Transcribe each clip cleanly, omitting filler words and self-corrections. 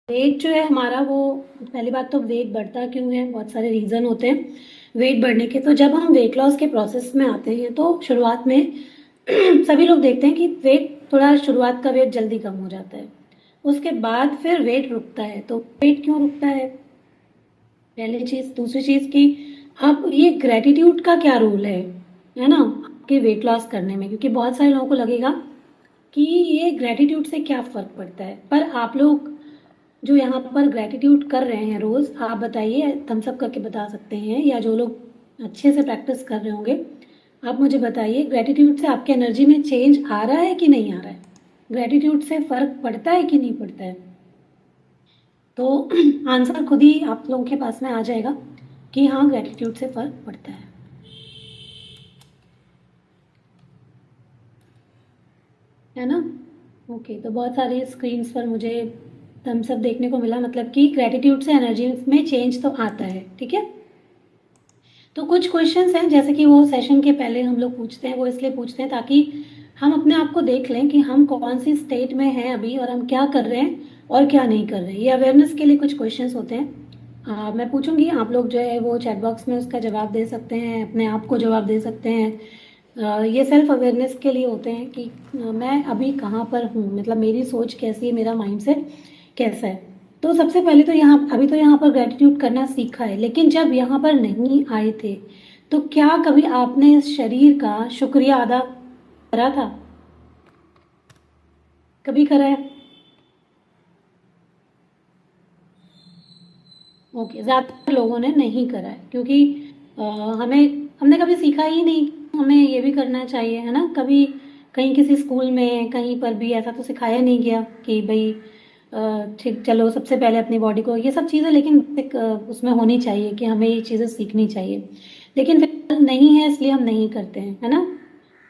Wait जो है हमारा वो, पहली बात तो वेट बढ़ता क्यों है, बहुत सारे रीजन होते हैं वेट बढ़ने के। तो जब हम वेट लॉस के प्रोसेस में आते हैं तो शुरुआत में सभी लोग देखते हैं कि वेट थोड़ा, शुरुआत का वेट जल्दी कम हो जाता है, उसके बाद फिर वेट रुकता है। तो वेट क्यों रुकता है, पहली चीज। दूसरी चीज कि अब ये ग्रेटिट्यूड का क्या रोल है ना, आपके वेट लॉस करने में। क्योंकि बहुत सारे लोगों को लगेगा कि ये ग्रेटिट्यूड से क्या फर्क पड़ता है, पर आप लोग जो यहाँ पर ग्रेटिट्यूड कर रहे हैं रोज, आप बताइए, थम्स अप करके बता सकते हैं, या जो लोग अच्छे से प्रैक्टिस कर रहे होंगे, आप मुझे बताइए ग्रेटिट्यूड से आपके एनर्जी में चेंज आ रहा है कि नहीं आ रहा है, ग्रेटिट्यूड से फर्क पड़ता है कि नहीं पड़ता है। तो आंसर खुद ही आप लोगों के पास में आ जाएगा कि हाँ, ग्रेटिट्यूड से फर्क पड़ता है ना। ओके, तो बहुत सारे स्क्रीन्स पर मुझे थम्स अप देखने को मिला, मतलब कि ग्रेटिट्यूड से एनर्जी में चेंज तो आता है, ठीक है। तो कुछ क्वेश्चंस हैं जैसे कि वो सेशन के पहले हम लोग पूछते हैं, वो इसलिए पूछते हैं ताकि हम अपने आप को देख लें कि हम कौन सी स्टेट में हैं अभी, और हम क्या कर रहे हैं और क्या नहीं कर रहे हैं। ये अवेयरनेस के लिए कुछ क्वेश्चंस होते हैं। मैं पूछूंगी, आप लोग जो है वो चैट बॉक्स में उसका जवाब दे सकते हैं, अपने आप को जवाब दे सकते हैं। ये सेल्फ अवेयरनेस के लिए होते हैं कि मैं अभी कहाँ पर हूँ, मतलब मेरी सोच कैसी है, मेरा माइंडसेट कैसा है। तो सबसे पहले तो यहाँ, अभी तो यहाँ पर ग्रेटिट्यूड करना सीखा है, लेकिन जब यहाँ पर नहीं आए थे तो क्या कभी आपने इस शरीर का शुक्रिया अदा करा था, कभी करा है? ओके, ज़्यादातर लोगों ने नहीं करा है क्योंकि अ, हमें हमने कभी सीखा ही नहीं कि हमें ये भी करना चाहिए, है ना। कभी कहीं किसी स्कूल में कहीं पर भी ऐसा तो सिखाया नहीं गया कि भाई ठीक, चलो सबसे पहले अपनी बॉडी को, ये सब चीज़ें लेकिन एक उसमें होनी चाहिए कि हमें ये चीज़ें सीखनी चाहिए, लेकिन फिर नहीं है इसलिए हम नहीं करते हैं, है ना।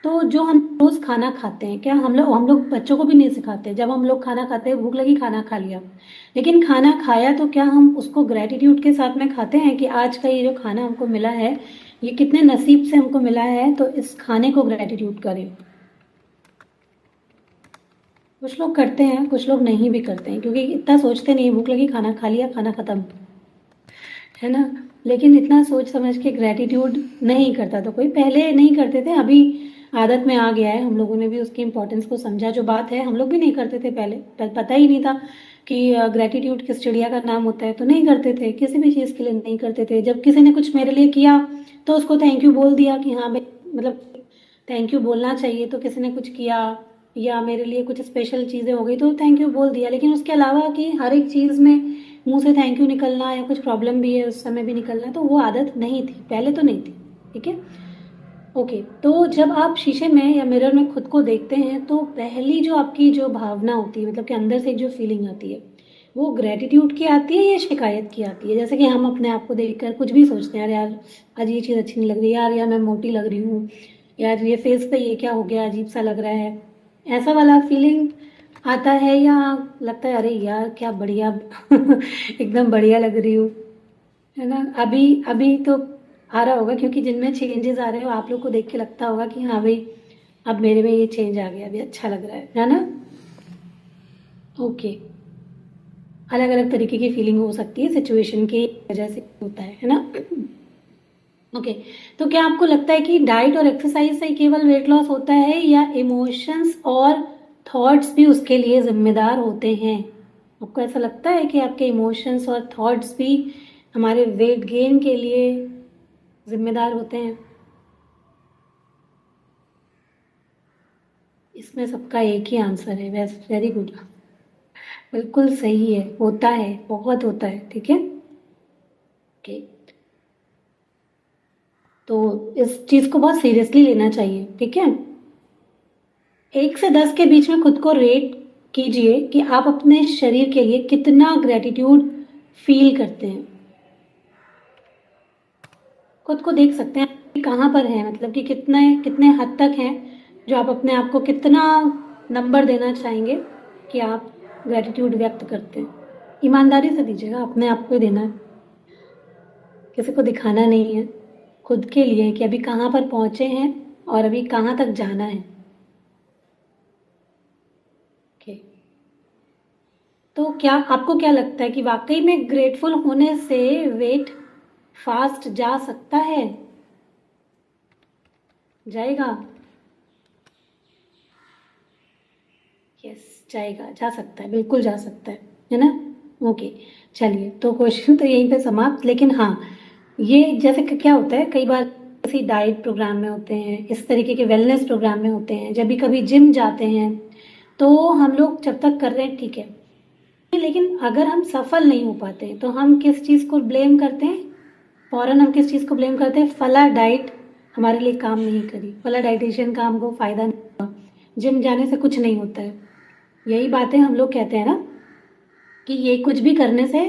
तो जो हम रोज खाना खाते हैं, क्या हम लोग बच्चों को भी नहीं सिखाते, जब हम लोग खाना खाते हैं, भूख लगी खाना खा लिया, लेकिन खाना खाया तो क्या हम उसको ग्रेटिट्यूड के साथ में खाते हैं कि आज का ये जो खाना हमको मिला है, ये कितने नसीब से हमको मिला है, तो इस खाने को ग्रेटिट्यूड करें। कुछ लोग करते हैं, कुछ लोग नहीं भी करते हैं, क्योंकि इतना सोचते नहीं, भूख लगी खाना खा लिया, खाना खत्म, है ना। लेकिन इतना सोच समझ के ग्रेटिट्यूड नहीं करता, तो कोई पहले नहीं करते थे, अभी आदत में आ गया है, हम लोगों ने भी उसकी इम्पोर्टेंस को समझा। जो बात है, हम लोग भी नहीं करते थे पहले, पता ही नहीं था कि ग्रेटिट्यूड किस चिड़िया का नाम होता है, तो नहीं करते थे, किसी भी चीज़ के लिए नहीं करते थे। जब किसी ने कुछ मेरे लिए किया तो उसको थैंक यू बोल दिया कि हाँ भाई, मतलब थैंक यू बोलना चाहिए, तो किसी ने कुछ किया या मेरे लिए कुछ स्पेशल चीज़ें हो गई तो थैंक यू बोल दिया, लेकिन उसके अलावा कि हर एक चीज़ में मुंह से थैंक यू निकलना, या कुछ प्रॉब्लम भी है उस समय भी निकलना, तो वो आदत नहीं थी, पहले तो नहीं थी, ठीक है। ओके, तो जब आप शीशे में या मिरर में खुद को देखते हैं तो पहली जो आपकी जो भावना होती है, मतलब कि अंदर से जो फीलिंग आती है, वो ग्रेटिट्यूड की आती है या शिकायत की आती है। जैसे कि हम अपने आप को देखकर कुछ भी सोचते हैं, यार आज ये चीज़ अच्छी नहीं लग रही, यार मैं मोटी लग रही हूँ, यार ये फेस पे ये क्या हो गया, अजीब सा लग रहा है, ऐसा वाला फीलिंग आता है, या लगता है अरे यार क्या बढ़िया एकदम बढ़िया लग रही हूँ, है ना। अभी अभी तो आ रहा होगा, क्योंकि जिनमें चेंजेस आ रहे हो आप लोग को देख के लगता होगा कि हाँ भाई, अब मेरे में ये चेंज आ गया, अभी अच्छा लग रहा है ना। ओके, अलग अलग तरीके की फीलिंग हो सकती है, सिचुएशन की वजह से होता है ना। ओके, तो क्या आपको लगता है कि डाइट और एक्सरसाइज से केवल वेट लॉस होता है, या इमोशंस और थॉट्स भी उसके लिए जिम्मेदार होते हैं? आपको ऐसा लगता है कि आपके इमोशंस और थॉट्स भी हमारे वेट गेन के लिए जिम्मेदार होते हैं? इसमें सबका एक ही आंसर है, वैसे वेरी गुड, बिल्कुल सही है, होता है, बहुत होता है, ठीक है। ओके, तो इस चीज को बहुत सीरियसली लेना चाहिए, ठीक है। 1 से 10 के बीच में खुद को रेट कीजिए कि आप अपने शरीर के लिए कितना ग्रेटिट्यूड फील करते हैं। खुद को देख सकते हैं कि कहाँ पर है, मतलब कि कितने कितने हद तक हैं, जो आप अपने आप को कितना नंबर देना चाहेंगे कि आप ग्रेटिट्यूड व्यक्त करते हैं। ईमानदारी से दीजिएगा, अपने आप को ही देना है, किसी को दिखाना नहीं है, खुद के लिए कि अभी कहाँ पर पहुंचे हैं और अभी कहाँ तक जाना है। ओके, तो क्या आपको क्या लगता है कि वाकई में ग्रेटफुल होने से वेट फास्ट जा सकता है? जाएगा? यस, जाएगा, जा सकता है, बिल्कुल जा सकता है ना? ओके, चलिए, तो क्वेश्चन तो यहीं पे समाप्त। लेकिन हाँ, ये जैसे कि क्या होता है कई बार किसी डाइट प्रोग्राम में होते हैं, इस तरीके के वेलनेस प्रोग्राम में होते हैं, जब भी कभी जिम जाते हैं, तो हम लोग जब तक कर रहे हैं ठीक है, लेकिन अगर हम सफल नहीं हो पाते तो हम किस चीज़ को ब्लेम करते हैं? फौरन हम किस चीज़ को ब्लेम करते हैं? फला डाइट हमारे लिए काम नहीं करी, फला डाइटिशियन का हमको फ़ायदा नहीं हुआ, जिम जाने से कुछ नहीं होता है। यही बातें हम लोग कहते हैं ना कि ये कुछ भी करने से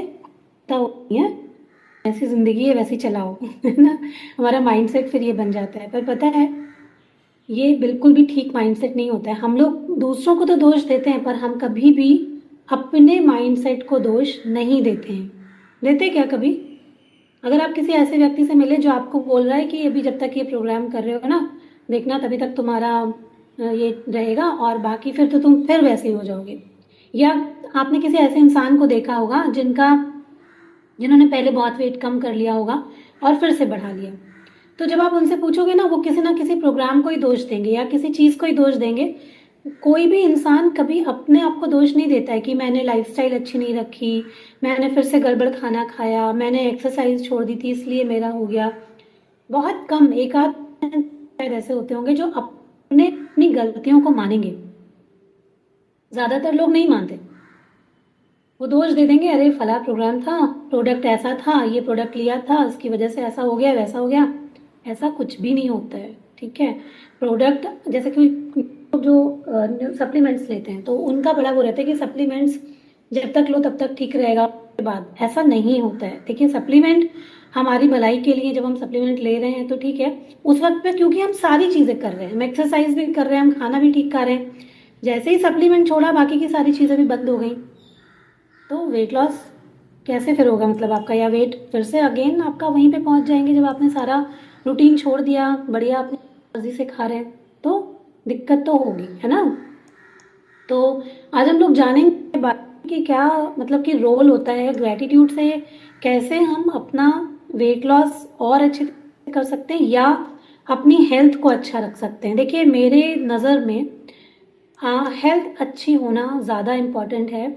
नहीं है, ऐसी ज़िंदगी है वैसी चलाओ है ना? हमारा माइंडसेट फिर ये बन जाता है। पर पता है ये बिल्कुल भी ठीक माइंडसेट नहीं होता है। हम लोग दूसरों को तो दोष देते हैं पर हम कभी भी अपने माइंडसेट को दोष नहीं देते हैं। देते क्या कभी? अगर आप किसी ऐसे व्यक्ति से मिले जो आपको बोल रहा है कि अभी जब तक ये प्रोग्राम कर रहे हो ना, देखना तभी तक तुम्हारा ये रहेगा और बाकी फिर तो तुम फिर वैसे ही हो जाओगे। या आपने किसी ऐसे इंसान को देखा होगा जिन्होंने पहले बहुत वेट कम कर लिया होगा और फिर से बढ़ा लिया, तो जब आप उनसे पूछोगे ना, वो किसी ना किसी प्रोग्राम को ही दोष देंगे या किसी चीज़ को ही दोष देंगे। कोई भी इंसान कभी अपने आप को दोष नहीं देता है कि मैंने लाइफस्टाइल अच्छी नहीं रखी, मैंने फिर से गड़बड़ खाना खाया, मैंने एक्सरसाइज छोड़ दी थी इसलिए मेरा हो गया। बहुत कम एक आध शायद ऐसे होते होंगे जो अपनी गलतियों को मानेंगे। ज़्यादातर लोग नहीं मानते, वो दोष दे देंगे, अरे फला प्रोग्राम था, प्रोडक्ट ऐसा था, ये प्रोडक्ट लिया था, इसकी वजह से ऐसा हो गया वैसा हो गया। ऐसा कुछ भी नहीं होता है, ठीक है? प्रोडक्ट जैसे कि जो सप्लीमेंट्स लेते हैं तो उनका बड़ा वो रहता है कि सप्लीमेंट्स जब तक लो तब तक ठीक रहेगा, उसके बाद ऐसा नहीं होता है। देखिए, सप्लीमेंट हमारी भलाई के लिए जब हम सप्लीमेंट ले रहे हैं तो ठीक है, उस वक्त पे क्योंकि हम सारी चीज़ें कर रहे हैं, हम एक्सरसाइज भी कर रहे हैं, हम खाना भी ठीक खा रहे हैं, जैसे ही सप्लीमेंट छोड़ा बाकी की सारी चीज़ें भी बंद हो गई, तो वेट लॉस कैसे फिर होगा? मतलब आपका या वेट फिर से अगेन आपका वहीं पे पहुंच जाएंगे जब आपने सारा रूटीन छोड़ दिया, बढ़िया अपनी मर्जी से खा रहे हैं, तो दिक्कत तो होगी, है ना? तो आज हम लोग जानेंगे बात कि क्या मतलब कि रोल होता है ग्रैटिट्यूड से, कैसे हम अपना वेट लॉस और अच्छे से कर सकते हैं या अपनी हेल्थ को अच्छा रख सकते हैं। देखिए, मेरे नज़र में हेल्थ अच्छी होना ज़्यादा इम्पॉर्टेंट है,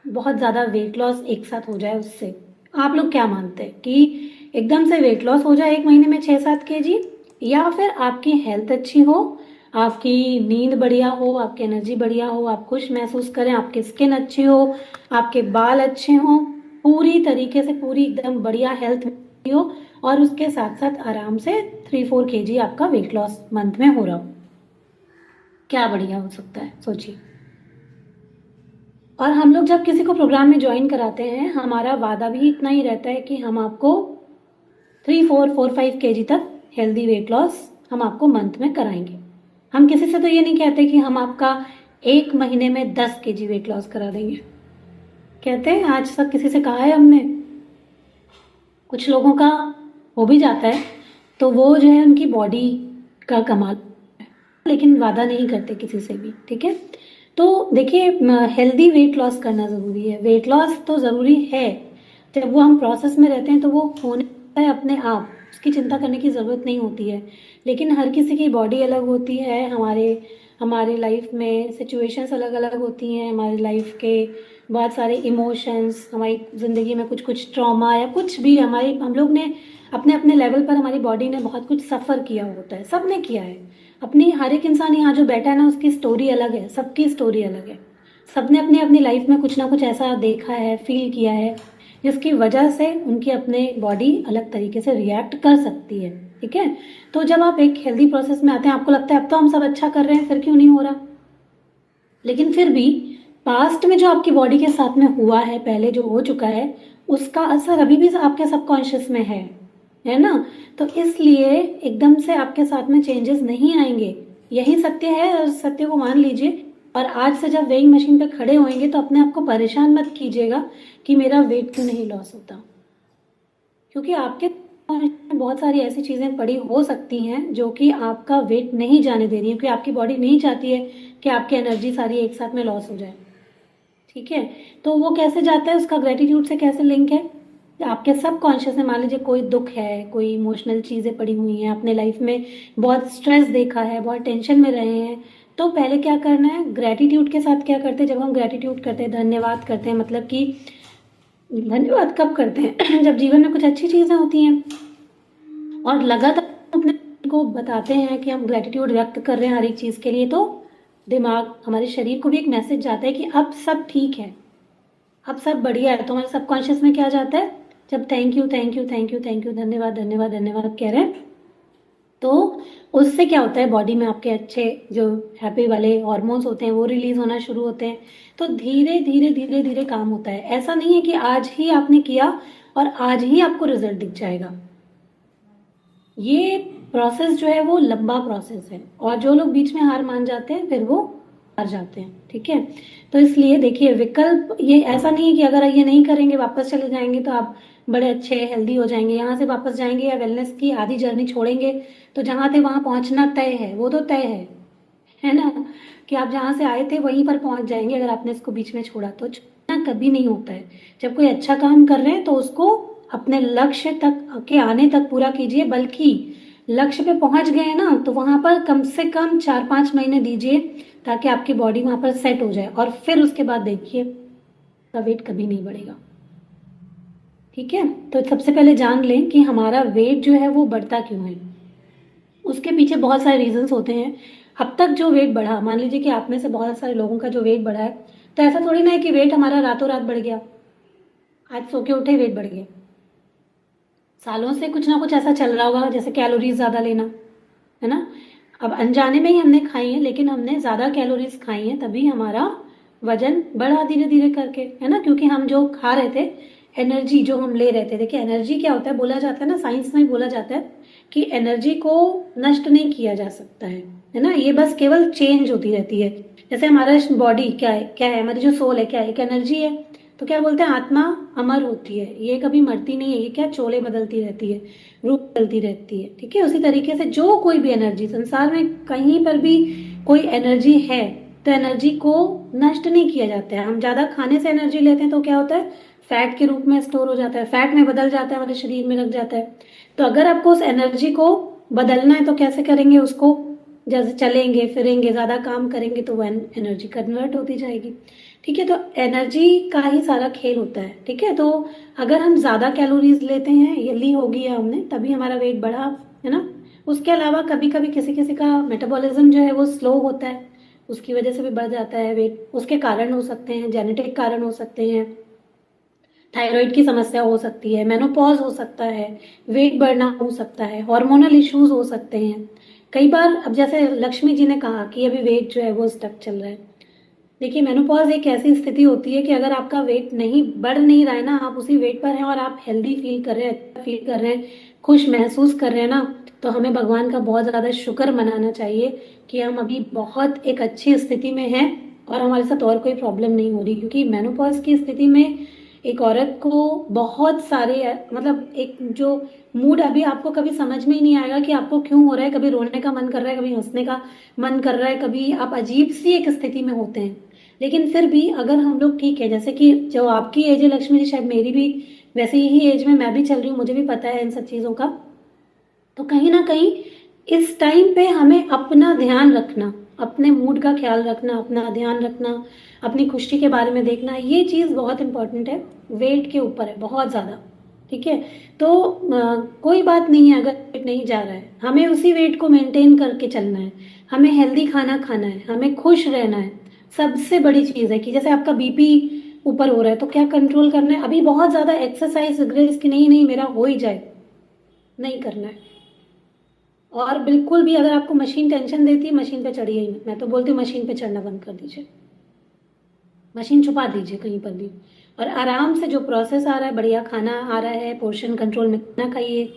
बहुत ज़्यादा वेट लॉस एक साथ हो जाए उससे। आप लोग क्या मानते हैं कि एकदम से वेट लॉस हो जाए 1 महीने में 6-7 kg, या फिर आपकी हेल्थ अच्छी हो, आपकी नींद बढ़िया हो, आपकी एनर्जी बढ़िया हो, आप खुश महसूस करें, आपकी स्किन अच्छी हो, आपके बाल अच्छे हों, पूरी तरीके से पूरी एकदम बढ़िया हेल्थ हो, और उसके साथ साथ आराम से 3-4 kg आपका वेट लॉस मंथ में हो रहा हो। क्या बढ़िया हो सकता है, सोचिए। और हम लोग जब किसी को प्रोग्राम में ज्वाइन कराते हैं, हमारा वादा भी इतना ही रहता है कि हम आपको 3-4-5 kg तक हेल्दी वेट लॉस हम आपको मंथ में कराएंगे। हम किसी से तो ये नहीं कहते कि हम आपका 1 महीने में 10 kg वेट लॉस करा देंगे। कहते हैं आज तक किसी से कहा है हमने? कुछ लोगों का हो भी जाता है तो वो जो है उनकी बॉडी का कमाल, लेकिन वादा नहीं करते किसी से भी, ठीक है? तो देखिए, हेल्दी वेट लॉस करना ज़रूरी है। वेट लॉस तो ज़रूरी है, जब वो हम प्रोसेस में रहते हैं तो वो होने है अपने आप, उसकी चिंता करने की ज़रूरत नहीं होती है। लेकिन हर किसी की बॉडी अलग होती है, हमारे लाइफ में सिचुएशंस अलग अलग होती हैं, हमारी लाइफ के बहुत सारे इमोशंस, हमारी ज़िंदगी में कुछ कुछ ट्रॉमा या कुछ भी हम लोग ने अपने अपने लेवल पर, हमारी बॉडी ने बहुत कुछ सफ़र किया होता है, सब ने किया है। अपनी हर एक इंसान यहाँ जो बैठा है ना, उसकी स्टोरी अलग है, सबकी स्टोरी अलग है। सबने अपनी अपनी लाइफ में कुछ ना कुछ ऐसा देखा है, फील किया है, जिसकी वजह से उनकी अपने बॉडी अलग तरीके से रिएक्ट कर सकती है, ठीक है? तो जब आप एक हेल्दी प्रोसेस में आते हैं, आपको लगता है अब तो हम सब अच्छा कर रहे हैं, फिर क्यों नहीं हो रहा? लेकिन फिर भी पास्ट में जो आपकी बॉडी के साथ में हुआ है, पहले जो हो चुका है, उसका असर अभी भी आपके सबकॉन्शियस में है ना? तो इसलिए एकदम से आपके साथ में चेंजेस नहीं आएंगे, यही सत्य है, और सत्य को मान लीजिए। और आज से जब वेइंग मशीन पे खड़े होएंगे तो अपने आप को परेशान मत कीजिएगा कि मेरा वेट क्यों नहीं लॉस होता, क्योंकि आपके बहुत सारी ऐसी चीज़ें पड़ी हो सकती हैं जो कि आपका वेट नहीं जाने दे रही है, क्योंकि आपकी बॉडी नहीं चाहती है कि आपकी एनर्जी सारी एक साथ में लॉस हो जाए, ठीक है। तो वो कैसे जाता है, उसका ग्रेटिट्यूड से कैसे लिंक है, आपके सब कॉन्शियस में मान लीजिए कोई दुख है, कोई इमोशनल चीज़ें पड़ी हुई हैं, अपने लाइफ में बहुत स्ट्रेस देखा है, बहुत टेंशन में रहे हैं, तो पहले क्या करना है, ग्रेटिट्यूड के साथ क्या करते हैं, जब हम ग्रेटिट्यूड करते हैं, धन्यवाद करते हैं, मतलब कि धन्यवाद कब करते हैं जब जीवन में कुछ अच्छी चीज़ें होती हैं और लगातार अपने को बताते हैं कि हम ग्रेटिट्यूड व्यक्त कर रहे हैं हर एक चीज़ के लिए, तो दिमाग, हमारे शरीर को भी एक मैसेज जाता है कि अब सब ठीक है, अब सब बढ़िया है। तो हमारे सबकॉन्शियस में क्या जाता है, जब thank you thank you thank you thank you, धन्यवाद धन्यवाद धन्यवाद कह रहे हैं, तो उससे क्या होता है, बॉडी में आपके अच्छे जो हैप्पी वाले हॉर्मोन्स होते हैं वो रिलीज होना शुरू होते हैं। तो धीरे धीरे धीरे धीरे काम होता है। ऐसा नहीं है कि आज ही आपने किया और आज ही आपको रिजल्ट दिख जाएगा। ये प्रोसेस जो है वो लंबा प्रोसेस है, और जो लोग बीच में हार मान जाते हैं फिर वो हार जाते हैं। ठीक है, तो इसलिए देखिए, विकल्प ये ऐसा नहीं है कि अगर ये नहीं करेंगे वापस चले जाएंगे तो आप बड़े अच्छे हेल्दी हो जाएंगे, यहाँ से वापस जाएंगे या वेलनेस की आधी जर्नी छोड़ेंगे तो जहाँ थे वहाँ पहुँचना तय है, वो तो तय है ना, कि आप जहाँ से आए थे वहीं पर पहुँच जाएंगे अगर आपने इसको बीच में छोड़ा। तो छोड़ना कभी नहीं होता है। जब कोई अच्छा काम कर रहे हैं तो उसको अपने लक्ष्य तक के आने तक पूरा कीजिए, बल्कि लक्ष्य पे पहुंच गए ना तो वहां पर कम से कम 4-5 महीने दीजिए ताकि आपकी बॉडी वहां पर सेट हो जाए, और फिर उसके बाद देखिए का वेट कभी नहीं बढ़ेगा। ठीक है, तो सबसे पहले जान लें कि हमारा वेट जो है वो बढ़ता क्यों है। उसके पीछे बहुत सारे रीजंस होते हैं। अब तक जो वेट बढ़ा, मान लीजिए कि आप में से बहुत सारे लोगों का जो वेट बढ़ा है, तो ऐसा थोड़ी ना है कि वेट हमारा रातों रात बढ़ गया, आज सो के उठे वेट बढ़ गया। सालों से कुछ ना कुछ ऐसा चल रहा होगा, जैसे कैलोरीज ज़्यादा लेना, है ना। अब अनजाने में ही हमने खाई है, लेकिन हमने ज़्यादा कैलोरीज खाई हैं तभी हमारा वजन बढ़ा धीरे धीरे करके, है ना, क्योंकि हम जो खा रहे थे, एनर्जी जो हम ले रहे थे। देखिए एनर्जी क्या होता है, बोला जाता है ना, साइंस में बोला जाता है कि एनर्जी को नष्ट नहीं किया जा सकता है ना, ये बस केवल चेंज होती रहती है। जैसे हमारा बॉडी क्या है, हमारी जो सोल है क्या है, एक एनर्जी है। तो क्या बोलते हैं, आत्मा अमर होती है, ये कभी मरती नहीं है, ये क्या चोले बदलती रहती है, रूप बदलती रहती है। ठीक है, उसी तरीके से जो कोई भी एनर्जी संसार में कहीं पर भी कोई एनर्जी है तो एनर्जी को नष्ट नहीं किया जाता है। हम ज्यादा खाने से एनर्जी लेते हैं तो क्या होता है, फैट के रूप में स्टोर हो जाता है, फैट में बदल जाता है, हमारे शरीर में लग जाता है। तो अगर आपको उस एनर्जी को बदलना है तो कैसे करेंगे उसको, जैसे चलेंगे फिरेंगे ज्यादा काम करेंगे तो वो एनर्जी कन्वर्ट होती जाएगी। ठीक है, तो एनर्जी का ही सारा खेल होता है। ठीक है, तो अगर हम ज्यादा कैलोरीज लेते हैं, ये ली होगी है हमने, तभी हमारा वेट बढ़ा, है ना। उसके अलावा कभी कभी किसी किसी का मेटाबॉलिज्म जो है वो स्लो होता है, उसकी वजह से भी बढ़ जाता है वेट। उसके कारण हो सकते हैं, जेनेटिक कारण हो सकते हैं, थायराइड की समस्या हो सकती है, मेनोपॉज हो सकता है, वेट बढ़ना हो सकता है, हार्मोनल इश्यूज हो सकते हैं। कई बार, अब जैसे लक्ष्मी जी ने कहा कि अभी वेट जो है वो स्टक चल रहा है। देखिए मेनोपॉज एक ऐसी स्थिति होती है कि अगर आपका वेट नहीं बढ़ नहीं रहा है ना, आप उसी वेट पर हैं और आप हेल्दी फील कर रहे हैं, अच्छा फील कर रहे हैं, खुश महसूस कर रहे हैं ना, तो हमें भगवान का बहुत ज़्यादा शुक्र मनाना चाहिए कि हम अभी बहुत एक अच्छी स्थिति में हैं और हमारे साथ और कोई प्रॉब्लम नहीं हो रही। क्योंकि मेनोपॉज की स्थिति में एक औरत को बहुत सारे, मतलब एक जो मूड अभी आपको कभी समझ में ही नहीं आएगा कि आपको क्यों हो रहा है, कभी रोने का मन कर रहा है, कभी हंसने का मन कर रहा है, कभी आप अजीब सी एक स्थिति में होते हैं। लेकिन फिर भी अगर हम लोग ठीक है, जैसे कि जो आपकी एज है लक्ष्मी जी, शायद मेरी भी वैसे ही एज में मैं भी चल रही हूँ, मुझे भी पता है इन सब चीज़ों का। तो कहीं ना कहीं इस टाइम पे हमें अपना ध्यान रखना, अपने मूड का ख्याल रखना, अपना ध्यान रखना, अपनी खुशी के बारे में देखना, ये चीज़ बहुत इंपॉर्टेंट है। वेट के ऊपर है बहुत ज़्यादा। ठीक है, तो कोई बात नहीं है अगर वेट नहीं जा रहा है, हमें उसी वेट को मेंटेन करके चलना है, हमें हेल्दी खाना खाना है, हमें खुश रहना है। सबसे बड़ी चीज़ है कि जैसे आपका बीपी ऊपर हो रहा है तो क्या कंट्रोल करना है, अभी बहुत ज़्यादा एक्सरसाइज ग्रेस की नहीं नहीं मेरा हो ही जाए, नहीं करना है। और बिल्कुल भी अगर आपको मशीन टेंशन देती है, मशीन पे चढ़िए ही मत। मैं तो बोलती हूँ मशीन पे चढ़ना बंद कर दीजिए, मशीन छुपा दीजिए कहीं पर भी, और आराम से जो प्रोसेस आ रहा है, बढ़िया खाना आ रहा है, पोर्शन कंट्रोल में खाना खाइए,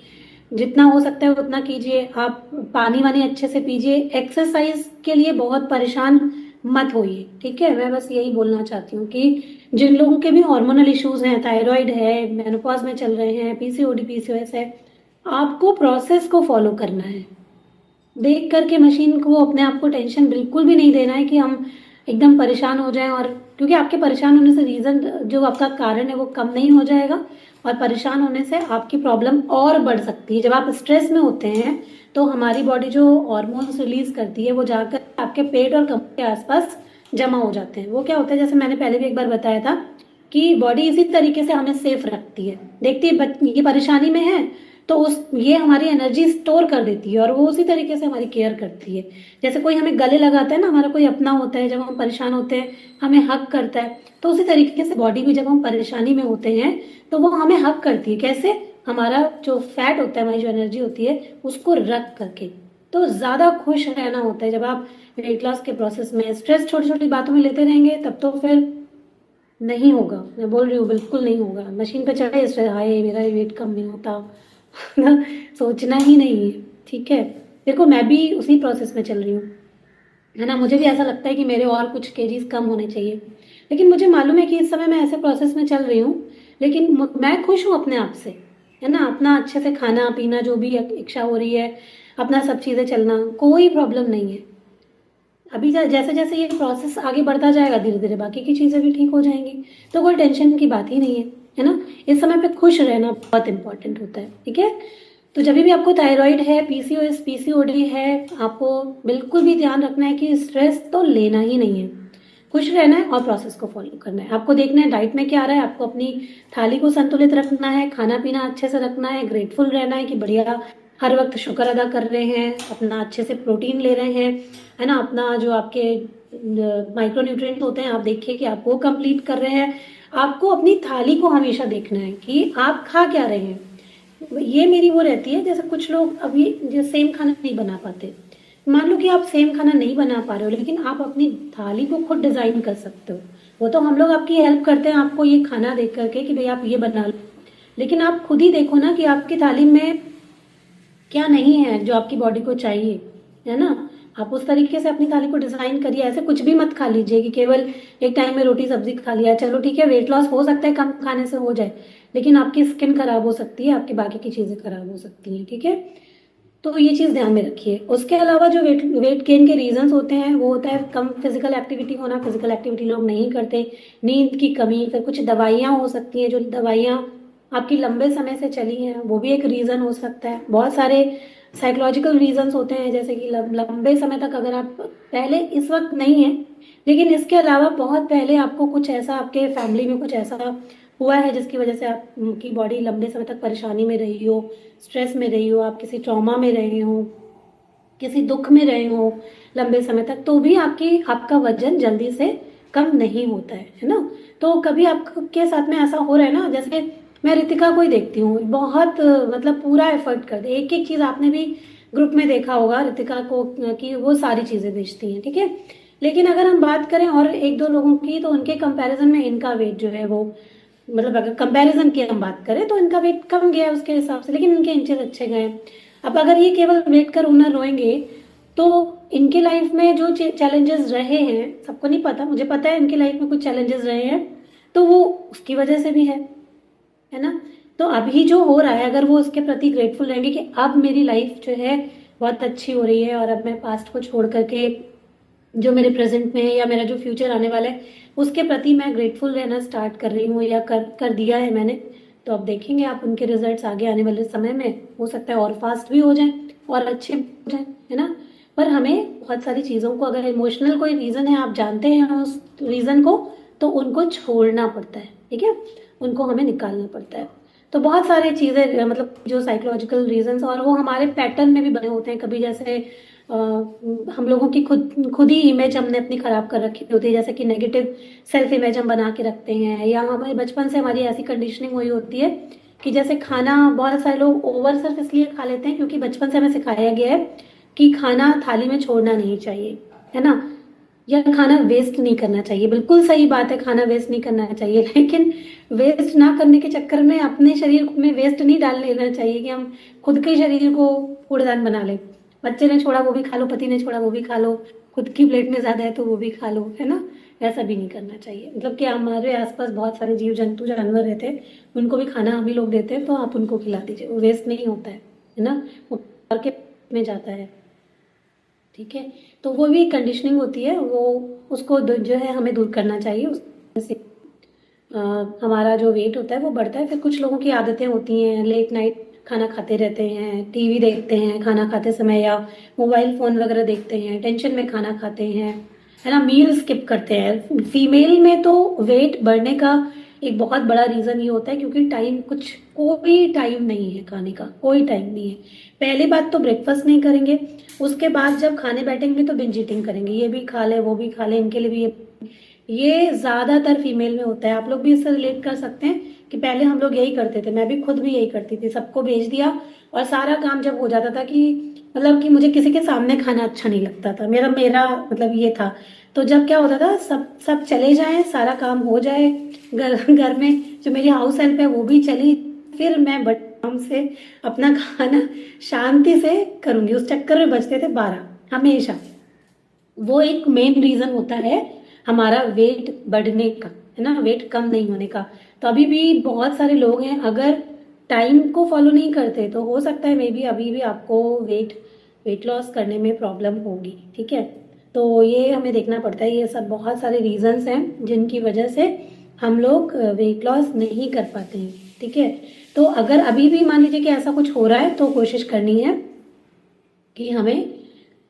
जितना हो सकता है उतना कीजिए। आप पानी वानी अच्छे से पीजिए, एक्सरसाइज के लिए बहुत परेशान मत होइए। ठीक है, मैं बस यही बोलना चाहती हूँ कि जिन लोगों के भी हार्मोनल इश्यूज हैं, थायराइड है, मेनोपॉज में चल रहे हैं, पीसीओडी पीसीओएस है, आपको प्रोसेस को फॉलो करना है। देख करके मशीन को अपने आप को टेंशन बिल्कुल भी नहीं देना है कि हम एकदम परेशान हो जाएं और क्योंकि आपके परेशान होने से रीज़न जो आपका कारण है वो कम नहीं हो जाएगा, और परेशान होने से आपकी प्रॉब्लम और बढ़ सकती है। जब आप स्ट्रेस में होते हैं तो हमारी बॉडी जो हार्मोन्स रिलीज करती है वो जाकर आपके पेट और कमर के आसपास जमा हो जाते हैं। वो क्या होता है, जैसे मैंने पहले भी एक बार बताया था कि बॉडी इसी तरीके से हमें सेफ रखती है, देखती है ये परेशानी में है तो उस ये हमारी एनर्जी स्टोर कर देती है और वो उसी तरीके से हमारी केयर करती है। जैसे कोई हमें गले लगाता है ना, हमारा कोई अपना होता है, जब हम परेशान होते हैं हमें हक करता है, तो उसी तरीके से बॉडी भी जब हम परेशानी में होते हैं तो वो हमें हक करती है। कैसे? हमारा जो फैट होता है, हमारी जो एनर्जी होती है उसको रख करके। तो ज्यादा खुश रहना होता है जब आप वेट लॉस के प्रोसेस में स्ट्रेस छोटी छोटी बातों में लेते रहेंगे, तब तो फिर नहीं होगा। मैं बोल रही हूँ बिल्कुल नहीं होगा। मशीन पे चढ़े स्ट्रेस, हाय मेरा वेट कम नहीं होता ना, सोचना ही नहीं है। ठीक है, देखो मैं भी उसी प्रोसेस में चल रही हूँ, है ना। मुझे भी ऐसा लगता है कि मेरे और कुछ केजीज कम होने चाहिए, लेकिन मुझे मालूम है कि इस समय मैं ऐसे प्रोसेस में चल रही हूँ, लेकिन मैं खुश हूँ अपने आप से, है ना। अपना अच्छे से खाना पीना, जो भी इच्छा हो रही है, अपना सब चीज़ें चलना, कोई प्रॉब्लम नहीं है। अभी जैसे जैसे ये प्रोसेस आगे बढ़ता जाएगा धीरे धीरे बाकी की चीज़ें भी ठीक हो जाएंगी, तो कोई टेंशन की बात ही नहीं है ना। इस समय पे खुश रहना बहुत इंपॉर्टेंट होता है, ठीक है। तो जब भी आपको थायराइड है, पीसीओएस पीसीओडी है, आपको बिल्कुल भी ध्यान रखना है कि स्ट्रेस तो लेना ही नहीं है, खुश रहना है और प्रोसेस को फॉलो करना है। आपको देखना है डाइट में क्या आ रहा है, आपको अपनी थाली को संतुलित रखना है, खाना पीना अच्छे से रखना है, ग्रेटफुल रहना है कि बढ़िया हर वक्त शुक्र अदा कर रहे हैं, अपना अच्छे से प्रोटीन ले रहे हैं, है ना। अपना जो आपके माइक्रो न्यूट्रिएंट्स होते हैं आप देखिए कि आप वो कंप्लीट कर रहे हैं। आपको अपनी थाली को हमेशा देखना है कि आप खा क्या रहे हैं। ये मेरी वो रहती है, जैसे कुछ लोग अभी जो सेम खाना नहीं बना पाते, मान लो कि आप सेम खाना नहीं बना पा रहे हो, लेकिन आप अपनी थाली को खुद डिजाइन कर सकते हो। वो तो हम लोग आपकी हेल्प करते हैं आपको ये खाना देख करके कि भाई आप ये बना लो, लेकिन आप खुद ही देखो ना कि आपकी थाली में क्या नहीं है जो आपकी बॉडी को चाहिए, है ना। आप उस तरीके से अपनी थाली को डिजाइन करिए। ऐसे कुछ भी मत खा लीजिए कि केवल एक टाइम में रोटी सब्जी खा लिया, चलो ठीक है वेट लॉस हो सकता है कम खाने से हो जाए, लेकिन आपकी स्किन खराब हो सकती है, आपकी बाकी की चीजें खराब हो सकती हैं, ठीक है। तो ये चीज ध्यान में रखिए। उसके अलावा जो वेट वेट गेन के रीजंस होते हैं वो होता है कम फिजिकल एक्टिविटी होना, फिजिकल एक्टिविटी लोग नहीं करते, नींद की कमी, फिर कुछ दवाइयाँ हो सकती हैं, जो दवाइयाँ आपकी लंबे समय से चली हैं वो भी एक रीजन हो सकता है। बहुत सारे साइकोलॉजिकल रीजंस होते हैं, जैसे कि लंबे समय तक अगर आप पहले, इस वक्त नहीं है लेकिन इसके अलावा बहुत पहले आपको कुछ ऐसा, आपके फैमिली में कुछ ऐसा हुआ है जिसकी वजह से आपकी बॉडी लंबे समय तक परेशानी में रही हो, स्ट्रेस में रही हो, आप किसी ट्रॉमा में रहे हो, किसी दुख में रहे हो लंबे समय तक, तो भी आपका वजन जल्दी से कम नहीं होता है ना। तो कभी आपके साथ में ऐसा हो रहा है ना, जैसे मैं रितिका को ही देखती हूँ, बहुत मतलब पूरा एफर्ट कर दे, एक एक चीज आपने भी ग्रुप में देखा होगा रितिका को कि वो सारी चीजें बेचती हैं, ठीक है। लेकिन अगर हम बात करें और एक दो लोगों की, तो उनके कंपैरिजन में इनका वेट जो है वो, मतलब अगर कंपैरिजन की हम बात करें तो इनका वेट कम गया है उसके हिसाब से, लेकिन इनके इंचेस अच्छे गए हैं। अब अगर ये केवल वेट कर रोना रोएंगे तो इनके लाइफ में जो चैलेंजेस रहे हैं, सबको नहीं पता, मुझे पता है इनके लाइफ में कुछ चैलेंजेस रहे हैं, तो वो उसकी वजह से भी है ना। तो अभी जो हो रहा है अगर वो उसके प्रति ग्रेटफुल रहेंगे कि अब मेरी लाइफ जो है बहुत अच्छी हो रही है और अब मैं पास्ट को छोड़ करके जो मेरे प्रेजेंट में है या मेरा जो फ्यूचर आने वाला है उसके प्रति मैं ग्रेटफुल रहना स्टार्ट कर रही हूँ या कर दिया है मैंने, तो अब देखेंगे आप उनके रिजल्ट्स आगे आने वाले समय में, हो सकता है और फास्ट भी हो जाए और अच्छे भी हो जाए, है ना। पर हमें बहुत सारी चीज़ों को, अगर इमोशनल कोई रीज़न है, आप जानते हैं उस रीज़न को, तो उनको छोड़ना पड़ता है, ठीक है, उनको हमें निकालना पड़ता है। तो बहुत सारी चीज़ें, मतलब जो साइकोलॉजिकल रीजंस, और वो हमारे पैटर्न में भी बने होते हैं। कभी जैसे हम लोगों की खुद खुद ही इमेज हमने अपनी खराब कर रखी होती है, जैसे कि नेगेटिव सेल्फ इमेज हम बना के रखते हैं, या हमारे बचपन से हमारी ऐसी कंडीशनिंग हुई होती है कि जैसे खाना, बहुत सारे लोग ओवर सिर्फ इसलिए खा लेते हैं क्योंकि बचपन से हमें सिखाया गया है कि खाना थाली में छोड़ना नहीं चाहिए, है ना, या खाना वेस्ट नहीं करना चाहिए। बिल्कुल सही बात है, खाना वेस्ट नहीं करना चाहिए, लेकिन वेस्ट ना करने के चक्कर में अपने शरीर में वेस्ट नहीं डाल लेना चाहिए कि हम खुद के शरीर को कूड़ेदान बना लें। बच्चे ने छोड़ा वो भी खा लो, पति ने छोड़ा वो भी खा लो, खुद की प्लेट में ज्यादा है तो वो भी खा लो, है ना। ऐसा भी नहीं करना चाहिए। मतलब कि हमारे आसपास बहुत सारे जीव जंतु जानवर रहते हैं, उनको भी खाना हम ही लोग देते हैं, तो आप उनको खिला दीजिए, वो वेस्ट नहीं होता है ना, वो और के में जाता है, ठीक है। तो वो भी कंडीशनिंग होती है, वो उसको जो है हमें दूर करना चाहिए। से हमारा जो वेट होता है वो बढ़ता है। फिर कुछ लोगों की आदतें होती हैं, लेट नाइट खाना खाते रहते हैं, टीवी देखते हैं खाना खाते समय, या मोबाइल फोन वगैरह देखते हैं, टेंशन में खाना खाते हैं, है ना, मील स्किप करते हैं। फीमेल में तो वेट बढ़ने का एक बहुत बड़ा रीजन ये होता है क्योंकि कोई टाइम नहीं है खाने का, कोई टाइम नहीं है। पहली बात तो ब्रेकफास्ट नहीं करेंगे, उसके बाद जब खाने बैठेंगे तो बिंज ईटिंग करेंगे, ये भी खा ले वो भी खा ले, इनके लिए भी ये ज्यादातर फीमेल में होता है। आप लोग भी इससे रिलेट कर सकते हैं कि पहले हम लोग यही करते थे, मैं भी खुद भी यही करती थी, सबको भेज दिया और सारा काम जब हो जाता था कि मतलब कि मुझे किसी के सामने खाना अच्छा नहीं लगता था, मेरा मेरा मतलब ये था। तो जब क्या होता था, सब सब चले जाएं, सारा काम हो जाए, घर घर में जो मेरी हाउस हेल्प है वो भी चली, फिर मैं बट आराम से अपना खाना शांति से करूंगी। उस चक्कर में बचते थे 12 हमेशा। वो एक मेन रीजन होता है हमारा वेट बढ़ने का, है ना, वेट कम नहीं होने का। तो अभी भी बहुत सारे लोग हैं, अगर टाइम को फॉलो नहीं करते तो हो सकता है मे बी अभी भी आपको वेट लॉस करने में प्रॉब्लम होगी। ठीक है, तो ये हमें देखना पड़ता है। ये सब बहुत सारे रीजंस हैं जिनकी वजह से हम लोग वेट लॉस नहीं कर पाते हैं। ठीक है, तो अगर अभी भी मान लीजिए कि ऐसा कुछ हो रहा है तो कोशिश करनी है कि हमें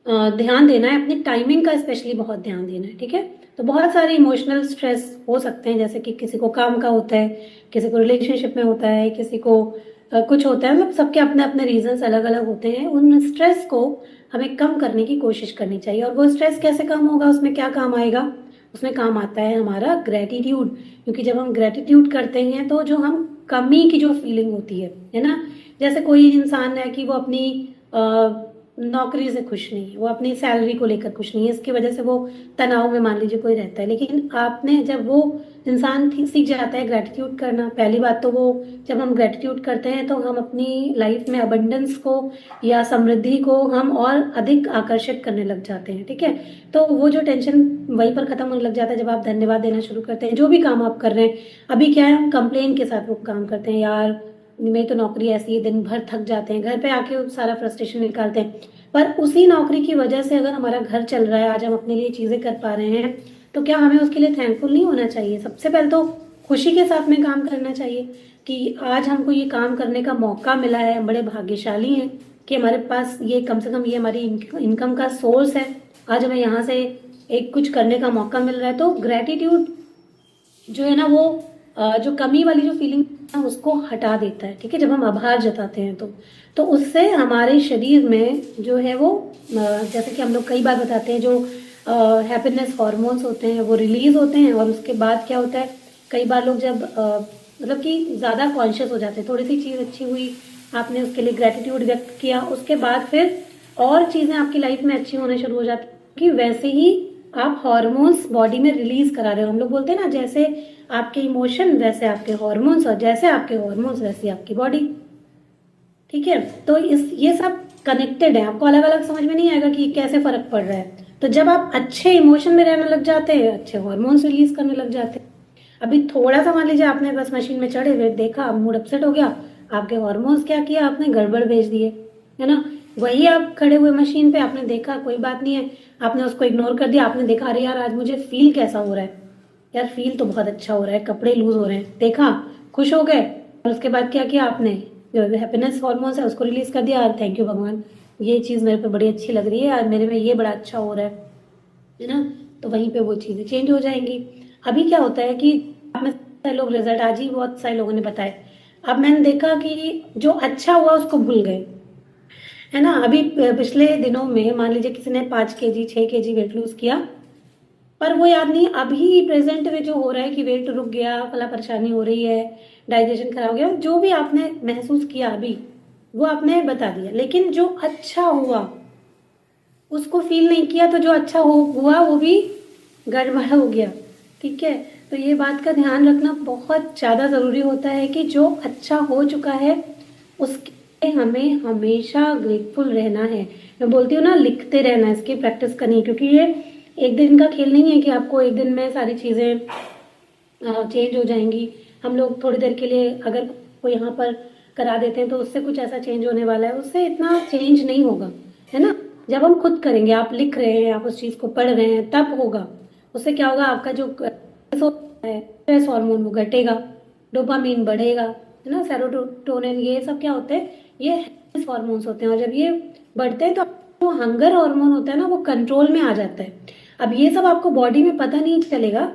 ध्यान देना है अपनी टाइमिंग का, स्पेशली बहुत ध्यान देना है। ठीक है, तो बहुत सारे इमोशनल स्ट्रेस हो सकते हैं, जैसे कि किसी को काम का होता है, किसी को रिलेशनशिप में होता है, किसी को कुछ होता है, मतलब सबके अपने अपने रीजंस अलग अलग होते हैं। उन स्ट्रेस को हमें कम करने की कोशिश करनी चाहिए। और वो स्ट्रेस कैसे कम होगा, उसमें क्या काम आएगा, उसमें काम आता है हमारा ग्रेटिट्यूड। क्योंकि जब हम ग्रेटिट्यूड करते हैं तो जो हम कमी की जो फीलिंग होती है ना, जैसे कोई इंसान है कि वो अपनी नौकरी से खुश नहीं है, वो अपनी सैलरी को लेकर खुश नहीं है, इसकी वजह से वो तनाव में मान लीजिए कोई रहता है। लेकिन आपने जब वो इंसान सीख जाता है ग्रेटिट्यूड करना, पहली बात तो वो जब हम ग्रेटिट्यूड करते हैं तो हम अपनी लाइफ में अबंडेंस को या समृद्धि को हम और अधिक आकर्षित करने लग जाते हैं। ठीक है, तो वो जो टेंशन वहीं पर खत्म होने लग जाता है जब आप धन्यवाद देना शुरू करते हैं। जो भी काम आप कर रहे हैं, अभी क्या है, हम कंप्लेन के साथ वो काम करते हैं, यार मेरी तो नौकरी ऐसी है, दिन भर थक जाते हैं, घर पे आके सारा फ्रस्ट्रेशन निकालते हैं। पर उसी नौकरी की वजह से अगर हमारा घर चल रहा है, आज हम अपने लिए चीजें कर पा रहे हैं, तो क्या हमें उसके लिए थैंकफुल नहीं होना चाहिए? सबसे पहले तो खुशी के साथ में काम करना चाहिए कि आज हमको ये काम करने का मौका मिला है, हम बड़े भाग्यशाली हैं कि हमारे पास ये कम से कम ये हमारी इनकम का सोर्स है, आज हमें यहाँ से एक कुछ करने का मौका मिल रहा है। तो ग्रेटिट्यूड जो है ना वो जो कमी वाली जो फीलिंग है उसको हटा देता है। ठीक है, जब हम आभार जताते हैं तो उससे हमारे शरीर में जो है वो जैसे कि हम लोग कई बार बताते हैं, जो हैप्पीनेस हॉर्मोन्स होते हैं वो रिलीज होते हैं। और उसके बाद क्या होता है, कई बार लोग जब मतलब कि ज़्यादा कॉन्शियस हो जाते हैं, थोड़ी सी चीज़ अच्छी हुई, आपने उसके लिए ग्रेटिट्यूड व्यक्त किया, उसके बाद फिर और चीज़ें आपकी लाइफ में अच्छी होने शुरू हो जाती कि वैसे ही आप हॉर्मोन्स बॉडी में रिलीज करा रहे हो। हम लोग बोलते हैं ना, जैसे आपके इमोशन वैसे आपके हॉर्मोन्स, और जैसे आपके हॉर्मोन्स वैसी आपकी बॉडी। ठीक है, तो ये सब कनेक्टेड है, आपको अलग अलग समझ में नहीं आएगा कि कैसे फर्क पड़ रहा है। तो जब आप अच्छे इमोशन में रहने लग जाते हैं, अच्छे हॉर्मोन्स रिलीज करने लग जाते हैं। अभी थोड़ा सा मान लीजिए आपने बस मशीन में चढ़े हुए देखा, मूड अपसेट हो गया, आपके हॉर्मोन्स क्या किया, आपने गड़बड़ भेज दिए, है ना। वही आप खड़े हुए मशीन पे, आपने देखा कोई बात नहीं है, आपने उसको इग्नोर कर दिया, आपने देखा अरे यार आज मुझे फील कैसा हो रहा है, यार फील तो बहुत अच्छा हो रहा है, कपड़े लूज हो रहे हैं, देखा, खुश हो गए, और उसके बाद क्या किया आपने, जो हैप्पीनेस हॉर्मोन्स है उसको रिलीज कर दिया, थैंक यू भगवान, ये चीज़ मेरे पे बड़ी अच्छी लग रही है, आज मेरे में ये बड़ा अच्छा हो रहा है ना। तो वहीं पे वो चीज़ें चेंज हो जाएंगी। अभी क्या होता है कि आप में सारे लोग रिजल्ट आज ही बहुत सारे लोगों ने बताए, अब मैंने देखा कि जो अच्छा हुआ उसको भूल गए, है ना। अभी पिछले दिनों में मान लीजिए किसी ने 5 kg 6 kg वेट लूज किया, पर वो याद नहीं अभी प्रेजेंट में जो हो रहा है कि वेट रुक गया, फला परेशानी हो रही है, डाइजेशन खराब हो गया, जो भी आपने महसूस किया अभी वो आपने बता दिया, लेकिन जो अच्छा हुआ उसको फील नहीं किया, तो जो अच्छा हुआ वो भी गड़बड़ हो गया। ठीक है, तो ये बात का ध्यान रखना बहुत ज़्यादा ज़रूरी होता है कि जो अच्छा हो चुका है उसके लिए हमें हमेशा ग्रेटफुल रहना है। मैं बोलती हूँ ना, लिखते रहना है, इसकी प्रैक्टिस करनी है, क्योंकि ये एक दिन का खेल नहीं है कि आपको एक दिन में सारी चीज़ें चेंज हो जाएंगी। हम लोग थोड़ी देर के लिए अगर कोई यहाँ पर करा देते हैं तो उससे कुछ ऐसा चेंज होने वाला है, उससे इतना चेंज नहीं होगा, है ना। जब हम खुद करेंगे, आप लिख रहे हैं, आप उस चीज़ को पढ़ रहे हैं, तब होगा। उससे क्या होगा, आपका जो है, स्ट्रेस हार्मोन वो घटेगा, डोपामीन बढ़ेगा, है ना, सेरोटोनिन, ये सब क्या होते हैं, ये हैप्पीनेस हार्मोन्स होते हैं। और जब ये बढ़ते हैं तो जो हंगर हार्मोन होता है ना वो कंट्रोल में आ जाता है। अब ये सब आपको बॉडी में पता नहीं चलेगा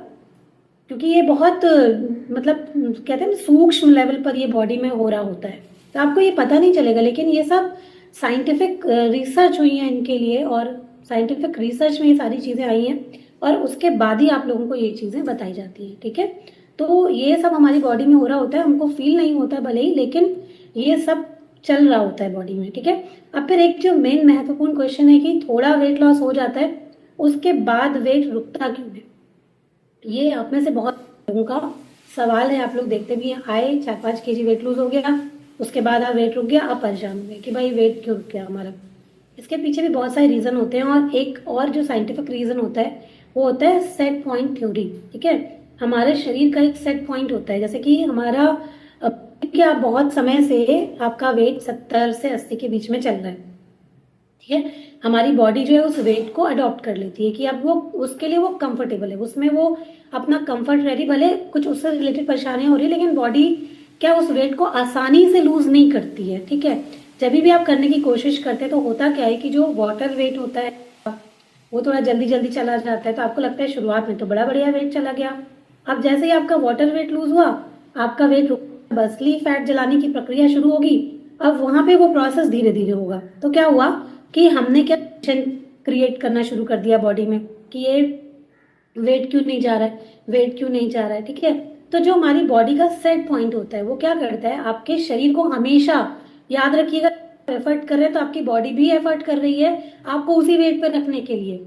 क्योंकि ये बहुत मतलब कहते हैं ना सूक्ष्म लेवल पर ये बॉडी में हो रहा होता है, तो आपको ये पता नहीं चलेगा। लेकिन ये सब साइंटिफिक रिसर्च हुई है इनके लिए, और साइंटिफिक रिसर्च में ये सारी चीजें आई हैं, और उसके बाद ही आप लोगों को ये चीजें बताई जाती हैं, ठीक है। तो ये सब हमारी बॉडी में हो रहा होता है, हमको फील नहीं होता है भले ही, लेकिन ये सब चल रहा होता है बॉडी में, ठीक है। अब फिर एक जो मेन महत्वपूर्ण क्वेश्चन है कि थोड़ा वेट लॉस हो जाता है उसके बाद वेट रुकता क्यों है, ये आप में से बहुत लोगों का सवाल है। आप लोग देखते भी हैं, आए 4-5 केजी वेट लूज हो गया, उसके बाद आप वेट रुक गया, आप परेशान हो गए कि भाई वेट क्यों रुक गया हमारा। इसके पीछे भी बहुत सारे रीजन होते हैं, और एक और जो साइंटिफिक रीजन होता है वो होता है सेट पॉइंट थ्योरी, ठीक है। हमारे शरीर का एक सेट पॉइंट होता है, जैसे कि हमारा क्या बहुत समय से आपका वेट 70 से 80 के बीच में चल रहा है, ठीक है। हमारी बॉडी जो है उस वेट को अडॉप्ट कर लेती है कि अब वो उसके लिए वो कंफर्टेबल है, उसमें वो अपना कंफर्ट रेडी, भले कुछ उससे रिलेटेड परेशानियां हो रही है लेकिन बॉडी क्या उस वेट को आसानी से लूज नहीं करती है, ठीक है। जब भी आप करने की कोशिश करते हैं तो होता क्या है कि जो वाटर वेट होता है वो थोड़ा जल्दी जल्दी चला जाता है, तो आपको लगता है शुरुआत में तो बड़ा बढ़िया वेट चला गया। अब जैसे ही आपका वाटर वेट लूज हुआ, आपका वेट रुक, असली फैट जलाने की प्रक्रिया शुरू होगी। अब वहां पे वो प्रोसेस धीरे धीरे होगा, तो क्या हुआ कि हमने क्या क्रिएट करना शुरू कर दिया बॉडी में कि ये वेट क्यों नहीं जा रहा है, वेट क्यों नहीं जा रहा है, ठीक है। तो जो हमारी बॉडी का सेट पॉइंट होता है वो क्या करता है, आपके शरीर को हमेशा याद रखिएगा, एफर्ट कर रहे हैं तो आपकी बॉडी भी एफर्ट कर रही है आपको उसी वेट पर रखने के लिए।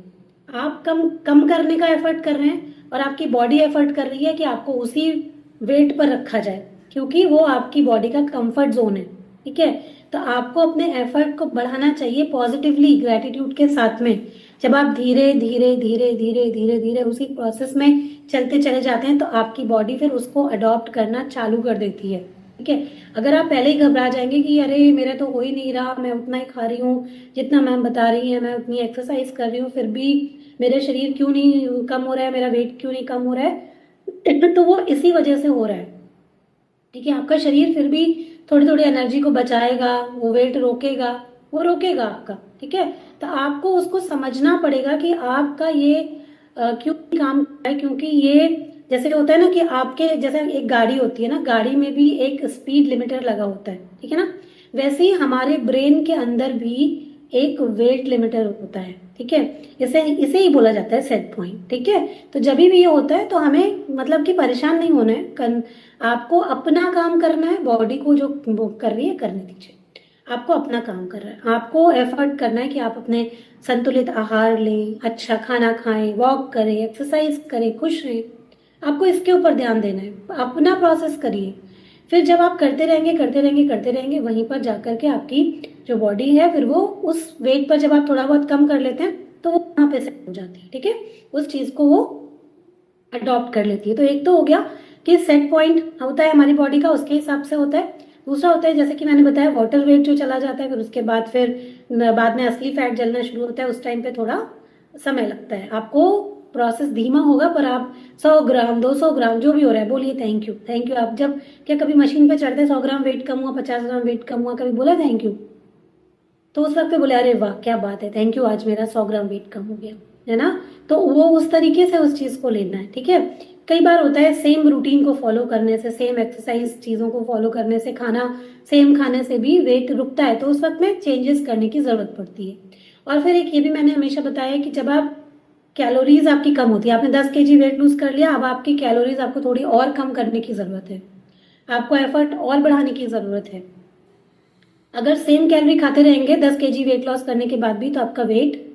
आप कम कम करने का एफर्ट कर रहे हैं और आपकी बॉडी एफर्ट कर रही है कि आपको उसी वेट पर रखा जाए, क्योंकि वो आपकी बॉडी का कंफर्ट जोन है, ठीक है। तो आपको अपने एफर्ट को बढ़ाना चाहिए पॉजिटिवली, ग्रेटिट्यूड के साथ में। जब आप धीरे धीरे धीरे धीरे धीरे धीरे उसी प्रोसेस में चलते चले जाते हैं तो आपकी बॉडी फिर उसको अडॉप्ट करना चालू कर देती है, ठीक है। अगर आप पहले ही घबरा जाएंगे कि अरे मेरा तो हो ही नहीं रहा, मैं उतना ही खा रही हूँ जितना मैम बता रही है, मैं उतनी एक्सरसाइज कर रही हूँ, फिर भी मेरा शरीर क्यों नहीं कम हो रहा है, मेरा वेट क्यों नहीं कम हो रहा है, तो वो इसी वजह से हो रहा है, ठीक है। आपका शरीर फिर भी थोड़ी थोड़ी एनर्जी को बचाएगा, वो वेट रोकेगा, वो रोकेगा आपका, ठीक है। तो आपको उसको समझना पड़ेगा कि आपका ये क्यों काम कर रहा है, क्योंकि ये जैसे होता है ना कि आपके जैसे एक गाड़ी होती है ना, गाड़ी में भी एक स्पीड लिमिटर लगा होता है, ठीक है ना। वैसे ही हमारे ब्रेन के अंदर भी एक वेट लिमिटर होता है, ठीक है। इसे इसे ही बोला जाता है सेट पॉइंट, ठीक है। तो जब भी ये होता है तो हमें मतलब कि परेशान नहीं होना है, आपको अपना काम करना है, बॉडी को जो वो कर रही है करने दीजिए, आपको अपना काम कर रहा है, आपको एफर्ट करना है कि आप अपने संतुलित आहार लें, अच्छा खाना खाएं, वॉक करें, एक्सरसाइज करें, खुश रहें। आपको इसके ऊपर ध्यान देना है, अपना प्रोसेस करिए। फिर जब आप करते रहेंगे करते रहेंगे करते रहेंगे, वहीं पर जाकर के आपकी जो बॉडी है फिर वो उस वेट पर जब आप थोड़ा बहुत कम कर लेते हैं तो वो वहां पे सेट हो जाती है, ठीक है। उस चीज को वो अडॉप्ट कर लेती है। तो एक तो हो गया कि सेट पॉइंट होता है हमारी बॉडी का, उसके हिसाब से होता है। दूसरा होता है जैसे कि मैंने बताया वाटर वेट जो चला जाता है, फिर उसके बाद फिर बाद में असली फैट जलना शुरू होता है, उस टाइम पे थोड़ा समय लगता है। आपको प्रोसेस धीमा होगा पर आप 100 ग्राम 200 ग्राम जो भी हो रहा है बोलिए थैंक यू थैंक यू। आप जब क्या कभी मशीन पे चढ़ते 100 ग्राम वेट कम हुआ, 50 ग्राम वेट कम हुआ, कभी बोला थैंक यू? तो उस वक्त पे बोले अरे वाह क्या बात है, थैंक यू, आज मेरा 100 ग्राम वेट कम हो गया, है ना। तो वो उस तरीके से उस चीज को लेना है, ठीक है। कई बार होता है सेम रूटीन को फॉलो करने से, सेम एक्सरसाइज चीजों को फॉलो करने से, खाना सेम खाने से भी वेट रुकता है, तो उस वक्त में चेंजेस करने की जरूरत पड़ती है। और फिर एक ये भी मैंने हमेशा बताया कि जब आप कैलोरीज आपकी कम होती है, आपने 10 केजी वेट लूज कर लिया, अब आपकी कैलोरीज आपको थोड़ी और कम करने की जरूरत है, आपको एफर्ट और बढ़ाने की जरूरत है। अगर सेम कैलोरी खाते रहेंगे 10 केजी वेट लॉस करने के बाद भी तो आपका वेट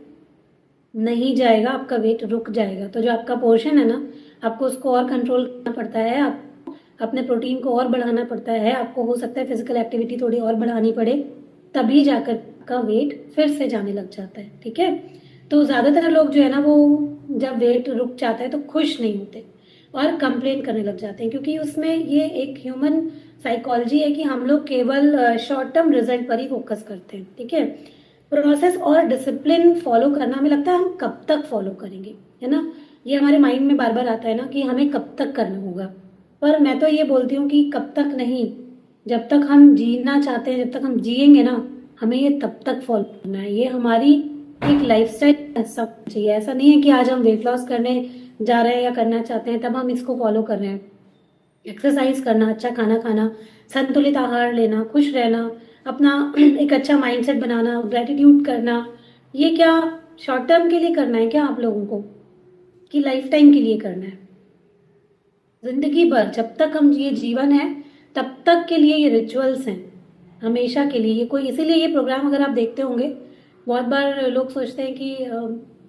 नहीं जाएगा, आपका वेट रुक जाएगा। तो जो आपका पोर्शन है ना, आपको उसको और कंट्रोल करना पड़ता है, आपको अपने प्रोटीन को और बढ़ाना पड़ता है, आपको हो सकता है फिजिकल एक्टिविटी थोड़ी और बढ़ानी पड़े, तभी जाकर का वेट फिर से जाने लग जाता है, ठीक है। तो ज्यादातर लोग जो है ना वो जब वेट रुक जाता है तो खुश नहीं होते और कंप्लेन करने लग जाते हैं, क्योंकि उसमें ये एक ह्यूमन साइकोलॉजी है कि हम लोग केवल शॉर्ट टर्म रिजल्ट पर ही फोकस करते हैं, ठीक है। प्रोसेस और डिसिप्लिन फॉलो करना, हमें लगता है हम कब तक फॉलो करेंगे, है ना। ये हमारे माइंड में बार बार आता है ना कि हमें कब तक करना होगा। पर मैं तो ये बोलती हूँ कि कब तक नहीं, जब तक हम जीना चाहते हैं, जब तक हम जिएंगे ना, हमें ये तब तक फॉलो करना है। ये हमारी एक लाइफस्टाइल सब चाहिए। ऐसा नहीं है कि आज हम वेट लॉस करने जा रहे हैं या करना चाहते हैं तब हम इसको फॉलो कर रहे हैं। एक्सरसाइज करना, अच्छा खाना खाना, संतुलित आहार लेना, खुश रहना, अपना एक अच्छा माइंडसेट बनाना, ग्रेटिट्यूड करना, ये क्या शॉर्ट टर्म के लिए करना है क्या आप लोगों को, कि लाइफ टाइम के लिए करना है? जिंदगी भर जब तक हम ये जीवन है तब तक के लिए ये रिचुअल्स हैं, हमेशा के लिए। ये कोई इसीलिए ये प्रोग्राम अगर आप देखते होंगे, बहुत बार लोग सोचते हैं कि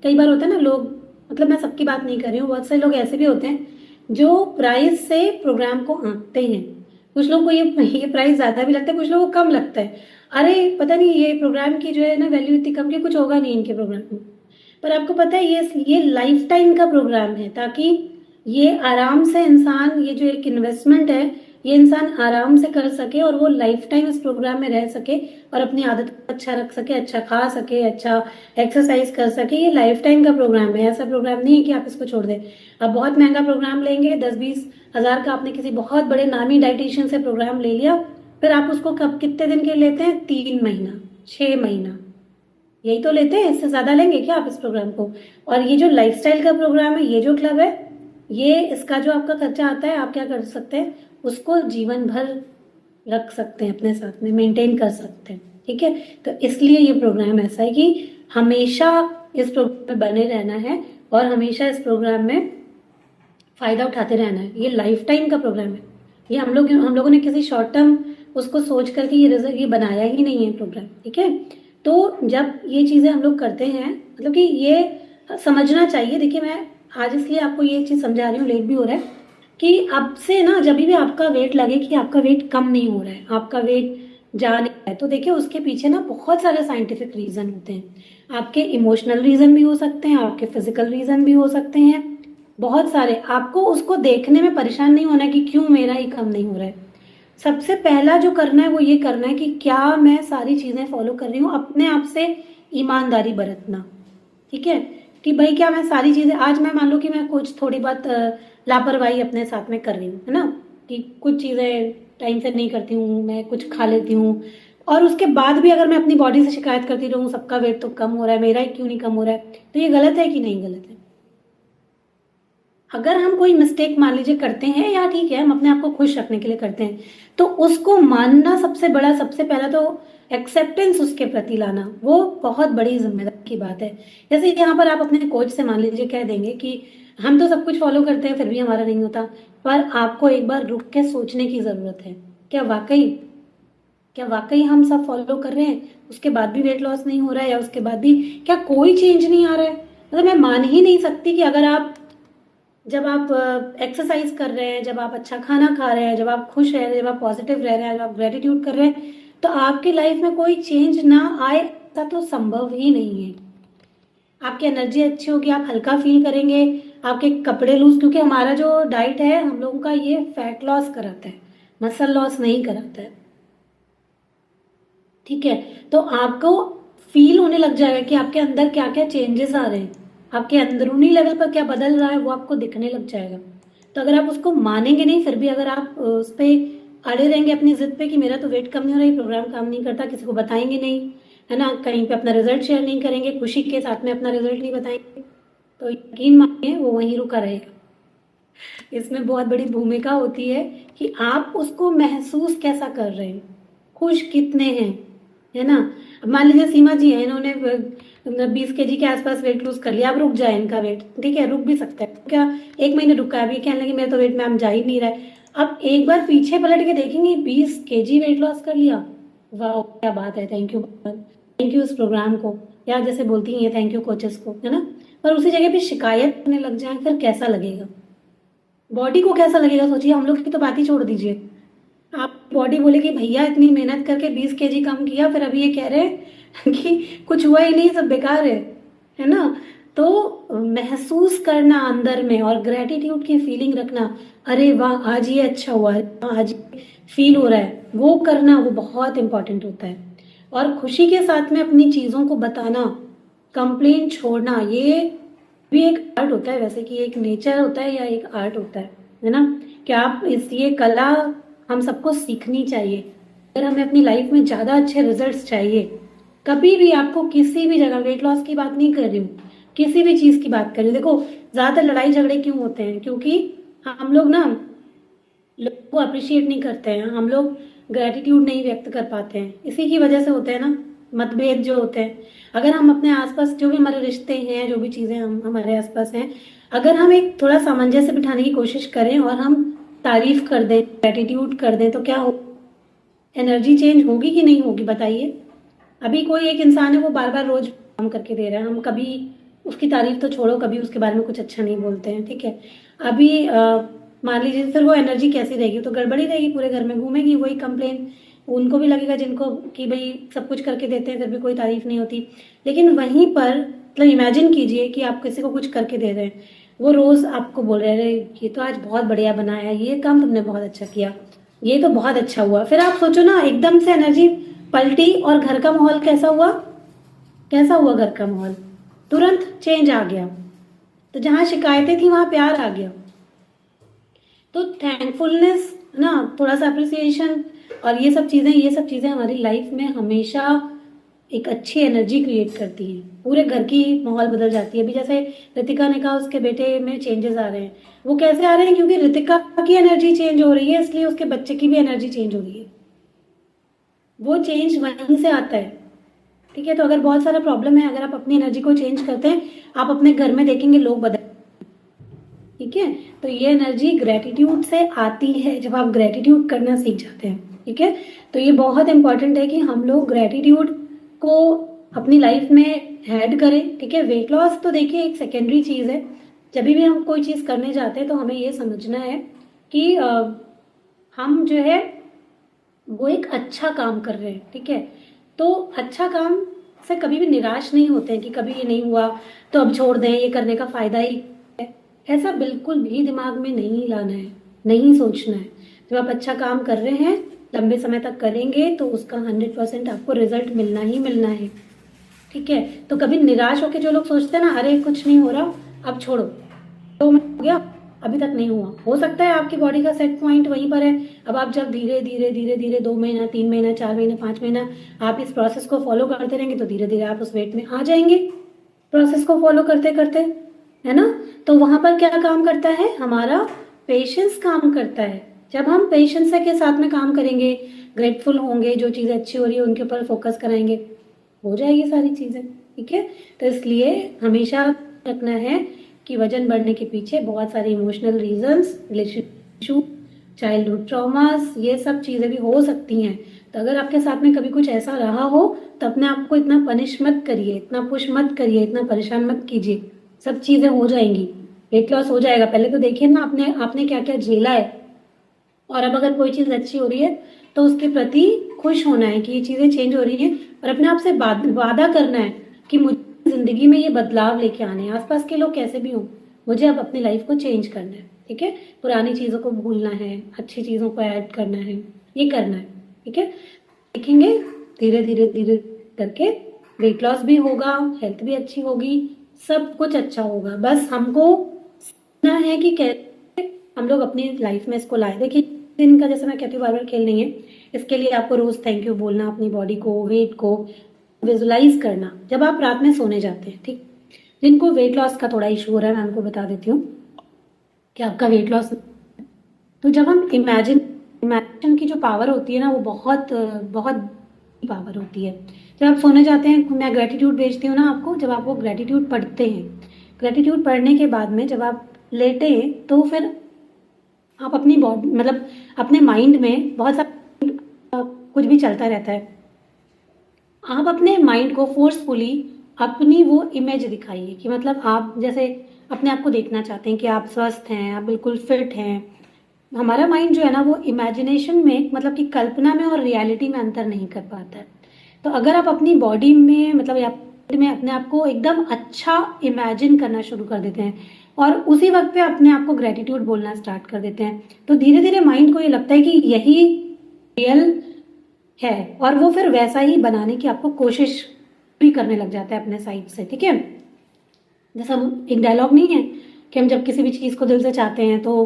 कई बार होता है ना लोग, मतलब मैं सबकी बात नहीं कर रही हूँ, बहुत से लोग ऐसे भी होते हैं जो प्राइस से प्रोग्राम को आंकते हैं। कुछ लोग को ये प्राइस ज्यादा भी लगता है, कुछ लोगों को कम लगता है। अरे पता नहीं ये प्रोग्राम की जो है ना वैल्यू इतनी कम की, कुछ होगा नहीं इनके प्रोग्राम में। पर आपको पता है ये लाइफ टाइम का प्रोग्राम है, ताकि ये आराम से इंसान, ये जो एक इन्वेस्टमेंट है, ये इंसान आराम से कर सके और वो लाइफ टाइम इस प्रोग्राम में रह सके और अपनी आदत को अच्छा रख सके, अच्छा खा सके, अच्छा एक्सरसाइज कर सके। ये लाइफ टाइम का प्रोग्राम है, ऐसा प्रोग्राम नहीं है कि आप इसको छोड़ दें। आप बहुत महंगा प्रोग्राम लेंगे, 10-20 हज़ार का, आपने किसी बहुत बड़े नामी डाइटिशियन से प्रोग्राम ले लिया, फिर आप उसको कब कितने दिन के लेते हैं? 3 महीना, 6 महीना, यही तो लेते हैं। इससे ज्यादा लेंगे क्या आप इस प्रोग्राम को? और ये जो लाइफस्टाइल का प्रोग्राम है, ये जो क्लब है, ये इसका जो आपका खर्चा आता है, आप क्या कर सकते हैं, उसको जीवन भर रख सकते हैं, अपने साथ में मेंटेन कर सकते हैं। ठीक है, तो इसलिए ये प्रोग्राम ऐसा है कि हमेशा इस प्रोग्राम में बने रहना है और हमेशा इस प्रोग्राम में फायदा उठाते रहना है। ये लाइफ टाइम का प्रोग्राम है। ये हम लोगों ने किसी शॉर्ट टर्म उसको सोच करके ये रिजल्ट ये बनाया ही नहीं है प्रोग्राम। ठीक है, तो जब ये चीजें हम लोग करते हैं, मतलब कि ये समझना चाहिए। देखिए मैं आज इसलिए आपको ये चीज समझा रही हूँ, लेट भी हो रहा है, कि अब से ना जब भी आपका वेट लगे कि आपका वेट कम नहीं हो रहा है, आपका वेट जा नहीं रहा है, तो देखिए उसके पीछे ना बहुत सारे साइंटिफिक रीजन होते हैं। आपके इमोशनल रीजन भी हो सकते हैं, आपके फिजिकल रीजन भी हो सकते हैं, बहुत सारे। आपको उसको देखने में परेशान नहीं होना कि क्यों मेरा ही कम नहीं हो रहा है। सबसे पहला जो करना है वो ये करना है कि क्या मैं सारी चीजें फॉलो कर रही हूँ, अपने आप से ईमानदारी बरतना। ठीक है, कि भाई क्या मैं सारी चीजें, आज मैं मान लो कि मैं कुछ थोड़ी बहुत लापरवाही अपने साथ में कर रही हूँ, है ना, कि कुछ चीजें टाइम से नहीं करती हूँ, मैं कुछ खा लेती हूँ, और उसके बाद भी अगर मैं अपनी बॉडी से शिकायत करती रहूँ सबका वेट तो कम हो रहा है, मेरा ही क्यों नहीं कम हो रहा है, तो ये गलत है कि नहीं गलत है? अगर हम कोई मिस्टेक मान लीजिए करते हैं, या ठीक है हम अपने आप को खुश रखने के लिए करते हैं, तो उसको मानना सबसे बड़ा, सबसे पहला तो एक्सेप्टेंस उसके प्रति लाना, वो बहुत बड़ी जिम्मेदारी की बात है। जैसे यहाँ पर आप अपने कोच से मान लीजिए कह देंगे कि हम तो सब कुछ फॉलो करते हैं फिर भी हमारा नहीं होता, पर आपको एक बार रुक के सोचने की जरूरत है, क्या वाकई, क्या वाकई हम सब फॉलो कर रहे हैं, उसके बाद भी वेट लॉस नहीं हो रहा है, या उसके बाद भी क्या कोई चेंज नहीं आ रहा है? मतलब मैं मान ही नहीं सकती कि अगर आप, जब आप एक्सरसाइज कर रहे हैं, जब आप अच्छा खाना खा रहे हैं, जब आप खुश रह रहे हैं, जब आप पॉजिटिव रह रहे हैं, जब आप ग्रेटिट्यूड कर रहे हैं, तो आपकी लाइफ में कोई चेंज ना आए, ऐसा तो संभव ही नहीं है। आपकी एनर्जी अच्छी होगी, आप हल्का फील करेंगे, आपके कपड़े लूज, क्योंकि हमारा जो डाइट है हम लोगों का ये फैट लॉस कराता है, मसल लॉस नहीं कराता है। ठीक है, तो आपको फील होने लग जाएगा कि आपके अंदर क्या क्या चेंजेस आ रहे हैं, आपके अंदरूनी लेवल पर क्या बदल रहा है, वो आपको दिखने लग जाएगा। तो अगर आप उसको मानेंगे नहीं, फिर भी अगर आप उस पे अड़े रहेंगे अपनी जिद पे कि मेरा तो वेट कम नहीं हो रहा है, प्रोग्राम काम नहीं करता, किसी को बताएंगे नहीं, है ना, कहीं पे अपना रिजल्ट शेयर नहीं करेंगे, खुशी के साथ में अपना रिजल्ट नहीं बताएंगे, तो यकीन मानिए वो वहीं रुका रहेगा। इसमें बहुत बड़ी भूमिका होती है कि आप उसको महसूस कैसा कर रहे हैं, खुश कितने हैं, है ना। अब मान लीजिए सीमा जी है, इन्होंने 20 kg के आसपास वेट लूज कर लिया, अब रुक जाए इनका वेट, ठीक है रुक भी सकता है, क्या 1 महीने रुका है, अभी कहने लगे मेरा तो वेट मैम जा ही नहीं रहा है, अब एक बार पीछे पलट के देखेंगे 20 kg वेट लॉस कर लिया, वाह क्या बात है, थैंक यू, थैंक यू इस प्रोग्राम को, या जैसे बोलती हैं थैंक यू कोचेस को, है ना। पर उसी जगह पे शिकायत करने लग जाए फिर कैसा लगेगा, बॉडी को कैसा लगेगा? सोचिए, हम लोग की तो बात ही छोड़ दीजिए, आप बॉडी बोले कि भैया इतनी मेहनत करके 20 kg कम किया, फिर अभी ये कह रहे हैं कि कुछ हुआ ही नहीं, सब बेकार है ना। तो महसूस करना अंदर में और ग्रेटिट्यूड की फीलिंग रखना, अरे वाह आज ये अच्छा हुआ है, आज फील हो रहा है, वो करना, वो बहुत इंपॉर्टेंट होता है। और खुशी के साथ में अपनी चीजों को बताना, कंप्लेंट छोड़ना, ये भी एक आर्ट होता है, वैसे कि एक नेचर होता है या एक आर्ट होता है ना। कि आप इस ये कला हम सबको सीखनी चाहिए अगर हमें अपनी लाइफ में ज़्यादा अच्छे रिजल्ट्स चाहिए। कभी भी आपको किसी भी जगह, वेट लॉस की बात नहीं कर रही हूँ, किसी भी चीज़ की बात कर रही हूँ। देखो, ज़्यादातर लड़ाई झगड़े क्यों होते हैं? क्योंकि हम लोग ना लोगों को अप्रिशिएट नहीं करते हैं, हम लोग ग्रेटिट्यूड नहीं व्यक्त कर पाते हैं, इसी की वजह से होते हैं ना मतभेद जो होते हैं। अगर हम अपने आसपास जो भी हमारे रिश्ते हैं, जो भी चीज़ें हम हमारे आसपास हैं, अगर हम एक थोड़ा सामंजस्य बिठाने की कोशिश करें और हम तारीफ कर दें, ग्रेटिट्यूड कर दें, तो क्या हो, एनर्जी चेंज होगी कि नहीं होगी बताइए। अभी कोई एक इंसान है, वो बार बार रोज काम करके दे रहा है, हम कभी उसकी तारीफ तो छोड़ो, कभी उसके बारे में कुछ अच्छा नहीं बोलते हैं, ठीक है। अभी मान लीजिए, फिर वो एनर्जी कैसी रहेगी? तो गड़बड़ी रहेगी, पूरे घर में घूमेगी वही कंप्लेन। उनको भी लगेगा जिनको कि भाई सब कुछ करके देते हैं फिर भी कोई तारीफ नहीं होती। लेकिन वहीं पर मतलब इमेजिन कीजिए कि आप किसी को कुछ करके दे रहे हैं, वो रोज आपको बोल रहे हैं, अरे ये तो आज बहुत बढ़िया बनाया, ये काम तुमने बहुत अच्छा किया, ये तो बहुत अच्छा हुआ। फिर आप सोचो ना, एकदम से एनर्जी पलटी और घर का माहौल कैसा हुआ? कैसा हुआ घर का माहौल? तुरंत चेंज आ गया। तो जहां शिकायतें थी वहां प्यार आ गया। तो थैंकफुलनेस ना, थोड़ा सा अप्रिसिएशन और ये सब चीजें हमारी लाइफ में हमेशा एक अच्छी एनर्जी क्रिएट करती हैं, पूरे घर की माहौल बदल जाती है। अभी जैसे रितिका ने कहा उसके बेटे में चेंजेस आ रहे हैं, वो कैसे आ रहे हैं? क्योंकि रितिका की एनर्जी चेंज हो रही है, इसलिए उसके बच्चे की भी एनर्जी चेंज हो रही है। वो चेंज वहीं से आता है, ठीक है। तो अगर बहुत सारा प्रॉब्लम है, अगर आप अपनी एनर्जी को चेंज करते हैं, आप अपने घर में देखेंगे लोग बदल, ठीक है। तो ये एनर्जी ग्रेटिट्यूड से आती है, जब आप ग्रेटिट्यूड करना सीख जाते हैं, ठीक है। तो ये बहुत इंपॉर्टेंट है कि हम लोग ग्रेटिट्यूड को अपनी लाइफ में ऐड करें, ठीक है। वेट लॉस तो देखिए एक सेकेंडरी चीज है। जब भी हम कोई चीज करने जाते हैं तो हमें ये समझना है कि हम जो है वो एक अच्छा काम कर रहे हैं, ठीक है। तो अच्छा काम से कभी भी निराश नहीं होते हैं कि कभी ये नहीं हुआ तो अब छोड़ दें, ये करने का फायदा ही है। ऐसा बिल्कुल भी दिमाग में नहीं लाना है, नहीं सोचना है। जब आप अच्छा काम कर रहे हैं, लंबे समय तक करेंगे, तो उसका 100% आपको रिजल्ट मिलना ही मिलना है, ठीक है। तो कभी निराश होकर जो लोग सोचते हैं ना, अरे कुछ नहीं हो रहा, अब छोड़ो, तो मैं हो गया, अभी तक नहीं हुआ, हो सकता है आपकी बॉडी का सेट पॉइंट वहीं पर है। अब आप जब धीरे धीरे धीरे धीरे 2 महीना, 3 महीना, 4 महीना, 5 महीना आप इस प्रोसेस को फॉलो करते रहेंगे, तो धीरे धीरे आप उस वेट में आ जाएंगे, प्रोसेस को फॉलो करते करते, है ना। तो वहां पर क्या काम करता है? हमारा पेशेंस काम करता है। जब हम पेशेंस के साथ में काम करेंगे, ग्रेटफुल होंगे, जो चीजें अच्छी हो रही है उनके ऊपर फोकस कराएंगे, हो जाएगी सारी चीजें, ठीक है। तो इसलिए हमेशा रखना है कि वजन बढ़ने के पीछे बहुत सारे emotional reasons, relationship issue, childhood traumas, ये सब चीजें भी हो सकती हैं। तो अगर आपके साथ में कभी कुछ ऐसा रहा हो, तो अपने आप को इतना पनिश मत करिए, इतना पुश मत करिए, इतना परेशान मत कीजिए, सब चीजें हो जाएंगी, वेट लॉस हो जाएगा। पहले तो देखिए ना, आपने आपने क्या क्या झेला है, और अब अगर कोई चीज अच्छी हो रही है तो उसके प्रति खुश होना है कि ये चीजें चेंज हो रही हैं, और अपने आप से वादा करना है कि मुझे जिंदगी में ये बदलाव लेके आने हैं। आसपास के लोग कैसे भी हों, मुझे अब अपनी लाइफ को चेंज करना है, ठीक है। पुरानी चीजों को भूलना है, अच्छी चीजों को ऐड करना है, ये करना है, ठीक है। देखेंगे धीरे धीरे धीरे करके वेट लॉस भी होगा, हेल्थ भी अच्छी होगी, सब कुछ अच्छा होगा। बस हमको सीखना है कि कैसे हम लोग अपनी लाइफ में इसको लाए। देखिए, दिन का जैसे मैं कहती हूँ बार बार खेल नहीं है, इसके लिए आपको रोज थैंक यू बोलना, अपनी बॉडी को, वेट को विजुलाइज करना जब आप रात में सोने जाते हैं, ठीक। जिनको वेट लॉस का थोड़ा इशू हो रहा है, मैं उनको बता देती हूँ कि आपका वेट लॉस, तो जब हम इमेजिन की जो पावर होती है ना, वो बहुत बहुत पावर होती है। जब आप सोने जाते हैं, मैं ग्रेटिट्यूड भेजती हूँ ना आपको, जब आप वो ग्रेटिट्यूड पढ़ते हैं, ग्रेटिट्यूड पढ़ने के बाद में जब आप लेटे, तो फिर आप अपनी बॉडी मतलब अपने माइंड में बहुत सारा कुछ भी चलता रहता है, आप अपने माइंड को फोर्सफुली अपनी वो इमेज दिखाइए कि मतलब आप जैसे अपने आप को देखना चाहते हैं कि आप स्वस्थ हैं, आप बिल्कुल फिट हैं। हमारा माइंड जो है ना, वो इमेजिनेशन में मतलब कि कल्पना में और रियलिटी में अंतर नहीं कर पाता है। तो अगर आप अपनी बॉडी में मतलब या में अपने आप को एकदम अच्छा इमेजिन करना शुरू कर देते हैं, और उसी वक्त पे अपने आप को ग्रेटिट्यूड बोलना स्टार्ट कर देते हैं, तो धीरे धीरे माइंड को ये लगता है कि यही रियल है, और वो फिर वैसा ही बनाने की आपको कोशिश भी करने लग जाता है अपने साइड से, ठीक है। जैसा हम एक डायलॉग नहीं है कि हम जब किसी भी चीज़ को दिल से चाहते हैं तो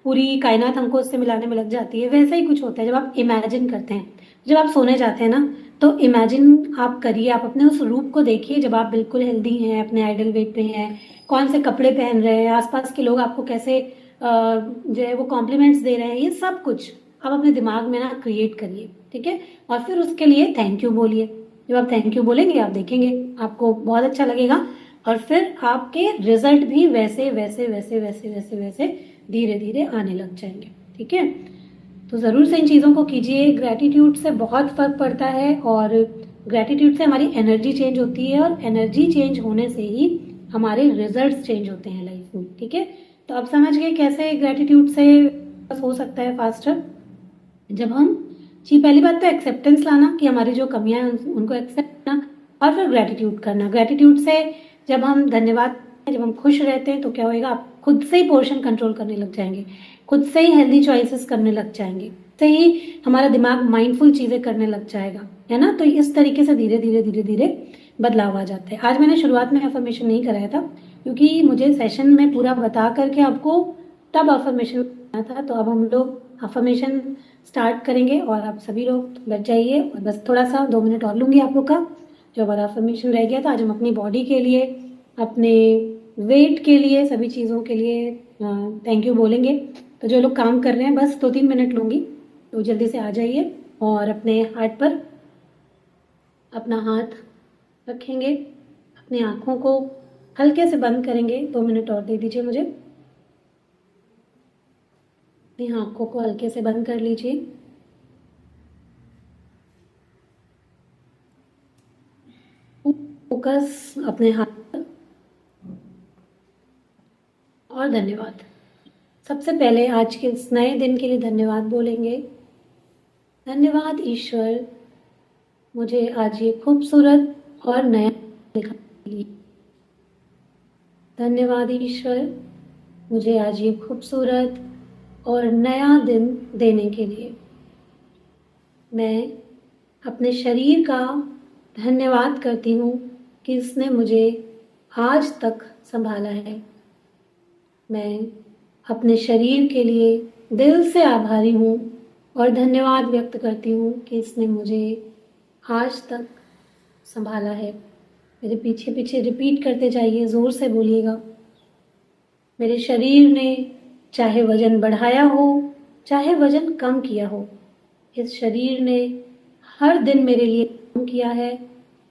पूरी कायनात हमको उससे मिलाने में लग जाती है, वैसा ही कुछ होता है जब आप इमेजिन करते हैं। जब आप सोने जाते हैं ना, तो इमेजिन आप करिए, आप अपने उस रूप को देखिए जब आप बिल्कुल हेल्दी हैं, अपने आइडल वेट पे हैं, कौन से कपड़े पहन रहे हैं, आसपास के लोग आपको कैसे जो है वो कॉम्प्लीमेंट्स दे रहे हैं, ये सब कुछ आप अपने दिमाग में ना क्रिएट करिए, ठीक है। और फिर उसके लिए थैंक यू बोलिए। जब आप थैंक यू बोलेंगे, आप देखेंगे आपको बहुत अच्छा लगेगा, और फिर आपके रिजल्ट भी वैसे वैसे वैसे वैसे वैसे वैसे धीरे धीरे आने लग जाएंगे, ठीक है। तो ज़रूर से इन चीज़ों को कीजिए। ग्रैटिट्यूड से बहुत फर्क पड़ता है, और ग्रैटिट्यूड से हमारी एनर्जी चेंज होती है, और एनर्जी चेंज होने से ही हमारे रिजल्ट्स चेंज होते हैं लाइफ में, ठीक है। तो अब समझ गए कैसे ग्रैटिट्यूड से हो सकता है फास्टर। जब हम जी, पहली बात तो एक्सेप्टेंस लाना कि हमारी जो कमियां हैं उनको एक्सेप्ट करना, और फिर ग्रैटिट्यूड करना। ग्रैटिट्यूड से जब हम धन्यवाद, जब हम खुश रहते हैं तो क्या होएगा, आप खुद से ही पोर्शन कंट्रोल करने लग जाएंगे, खुद से ही हेल्दी चॉइसेस करने लग जाएंगे, से ही हमारा दिमाग माइंडफुल चीज़ें करने लग जाएगा, है ना। तो इस तरीके से धीरे धीरे धीरे धीरे बदलाव आ जाते हैं। आज मैंने शुरुआत में अफर्मेशन नहीं कराया था क्योंकि मुझे सेशन में पूरा बता करके आपको तब अफर्मेशन करना था। तो अब हम लोग अफर्मेशन स्टार्ट करेंगे, और आप सभी लोग बैठ जाइए, और बस थोड़ा सा 2 मिनट और लूँगी आप लोग का। जो हमारा अफर्मेशन रह गया था, आज हम अपनी बॉडी के लिए, अपने वेट के लिए, सभी चीज़ों के लिए थैंक यू बोलेंगे। तो जो लोग काम कर रहे हैं, बस 2-3 मिनट लूँगी, तो जल्दी से आ जाइए और अपने हार्ट पर अपना हाथ रखेंगे, अपनी आँखों को हल्के से बंद करेंगे। 2 मिनट और दे दीजिए मुझे। अपनी आँखों को हल्के से बंद कर लीजिए। फोकस अपने हाथ पर, और धन्यवाद। सबसे पहले आज के इस नए दिन के लिए धन्यवाद बोलेंगे। धन्यवाद ईश्वर, मुझे आज ये खूबसूरत और नया दिखाने के लिए। धन्यवाद ईश्वर, मुझे आज ये खूबसूरत और नया दिन देने के लिए। मैं अपने शरीर का धन्यवाद करती हूँ कि इसने मुझे आज तक संभाला है। मैं अपने शरीर के लिए दिल से आभारी हूँ और धन्यवाद व्यक्त करती हूँ कि इसने मुझे आज तक संभाला है। मेरे पीछे पीछे रिपीट करते जाइए, ज़ोर से बोलिएगा। मेरे शरीर ने चाहे वजन बढ़ाया हो, चाहे वजन कम किया हो, इस शरीर ने हर दिन मेरे लिए काम किया है,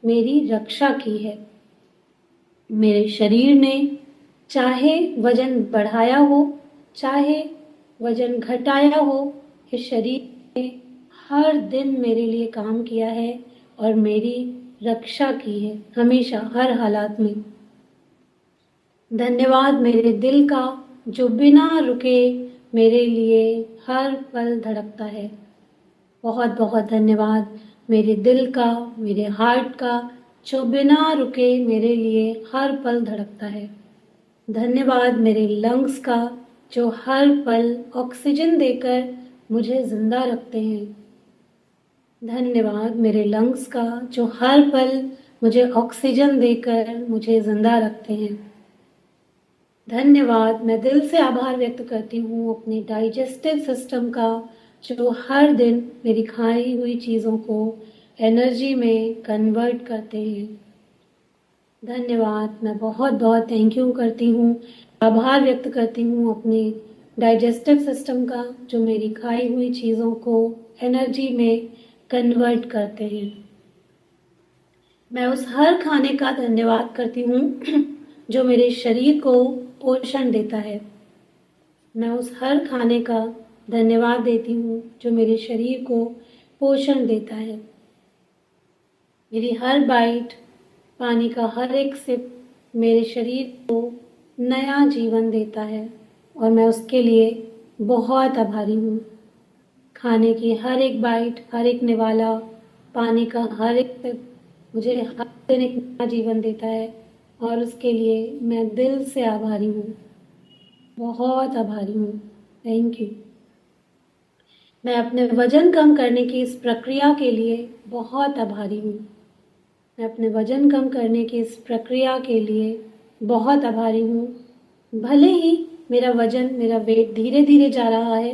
मेरी रक्षा की है। मेरे शरीर ने चाहे वजन बढ़ाया हो, चाहे वजन घटाया हो, इस शरीर ने हर दिन मेरे लिए काम किया है और मेरी रक्षा की है, हमेशा हर हालात में। धन्यवाद मेरे दिल का, जो बिना रुके मेरे लिए हर पल धड़कता है। बहुत बहुत धन्यवाद मेरे दिल का, मेरे हार्ट का, जो बिना रुके मेरे लिए हर पल धड़कता है। धन्यवाद मेरे लंग्स का, जो हर पल ऑक्सीजन देकर मुझे जिंदा रखते हैं। धन्यवाद मेरे लंग्स का, जो हर पल मुझे ऑक्सीजन देकर मुझे जिंदा रखते हैं। धन्यवाद, मैं दिल से आभार व्यक्त करती हूँ अपने डाइजेस्टिव सिस्टम का, जो हर दिन मेरी खाई हुई चीज़ों को एनर्जी में कन्वर्ट करते हैं। धन्यवाद, मैं बहुत बहुत थैंक यू करती हूँ, आभार व्यक्त करती हूँ अपने डाइजेस्टिव सिस्टम का, जो मेरी खाई हुई चीज़ों को एनर्जी में कन्वर्ट करते हैं। मैं उस हर खाने का धन्यवाद करती हूँ जो मेरे शरीर को पोषण देता है। मैं उस हर खाने का धन्यवाद देती हूँ जो मेरे शरीर को पोषण देता है। मेरी हर बाइट, पानी का हर एक सिप मेरे शरीर को नया जीवन देता है, और मैं उसके लिए बहुत आभारी हूँ। खाने की हर एक बाइट, हर एक निवाला, पानी का हर एक सिप मुझे हर दिन एक नया जीवन देता है, और उसके लिए मैं दिल से आभारी हूँ, बहुत आभारी हूँ। Thank you. मैं अपने वजन कम करने की इस प्रक्रिया के लिए बहुत आभारी हूँ। मैं अपने वजन कम करने की इस प्रक्रिया के लिए बहुत आभारी हूँ। भले ही मेरा वज़न, मेरा वेट धीरे धीरे जा रहा है,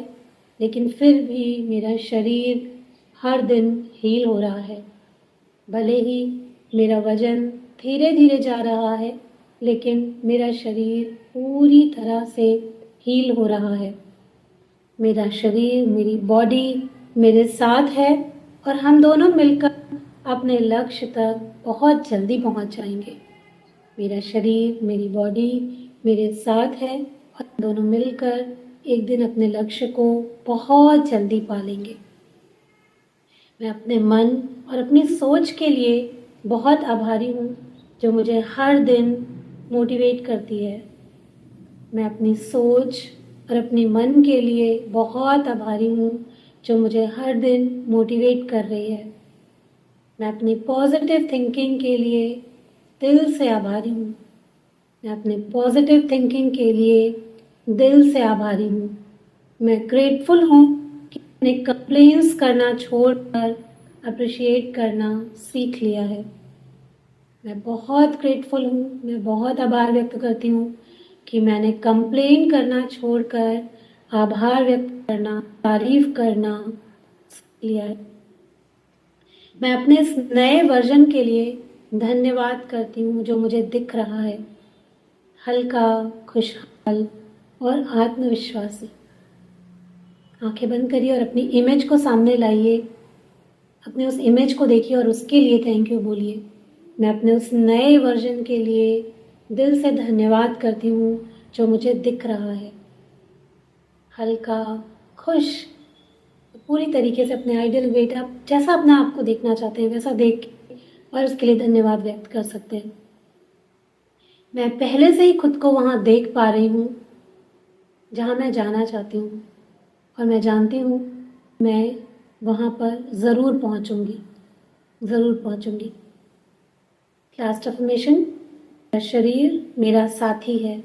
लेकिन फिर भी मेरा शरीर हर दिन हील हो रहा है। भले ही मेरा वज़न धीरे धीरे जा रहा है, लेकिन मेरा शरीर पूरी तरह से हील हो रहा है। मेरा शरीर, मेरी बॉडी मेरे साथ है और हम दोनों मिलकर अपने लक्ष्य तक बहुत जल्दी पहुंच जाएंगे। मेरा शरीर, मेरी बॉडी मेरे साथ है और हम दोनों मिलकर एक दिन अपने लक्ष्य को बहुत जल्दी पा लेंगे। मैं अपने मन और अपनी सोच के लिए बहुत आभारी हूँ, जो मुझे हर दिन मोटिवेट करती है। मैं अपनी सोच और अपने मन के लिए बहुत आभारी हूँ, जो मुझे हर दिन मोटिवेट कर रही है। मैं अपनी पॉजिटिव थिंकिंग के लिए दिल से आभारी हूँ। मैं अपने पॉजिटिव थिंकिंग के लिए दिल से आभारी हूँ। मैं ग्रेटफुल हूँ कि मैंने कंप्लेंट्स करना छोड़कर अप्रिशिएट करना सीख लिया है। मैं बहुत ग्रेटफुल हूँ, मैं बहुत आभार व्यक्त करती हूँ कि मैंने कंप्लेन करना छोड़कर आभार व्यक्त करना, तारीफ करना सीख लिया है। मैं अपने इस नए वर्जन के लिए धन्यवाद करती हूँ, जो मुझे दिख रहा है, हल्का, खुशहाल और आत्मविश्वासी। आंखें बंद करिए और अपनी इमेज को सामने लाइए। अपने उस इमेज को देखिए और उसके लिए थैंक यू बोलिए। मैं अपने उस नए वर्जन के लिए दिल से धन्यवाद करती हूँ, जो मुझे दिख रहा है, हल्का, खुश, पूरी तरीके से अपने आइडियल वेट, आप जैसा अपने आप को देखना चाहते हैं वैसा देख के और उसके लिए धन्यवाद व्यक्त कर सकते हैं। मैं पहले से ही खुद को वहाँ देख पा रही हूँ जहाँ मैं जाना चाहती हूँ और मैं जानती हूँ मैं वहाँ पर ज़रूर पहुँचूँगी, ज़रूर पहुँचूँगी। लास्ट अफर्मेशन, मेरा शरीर मेरा साथी है,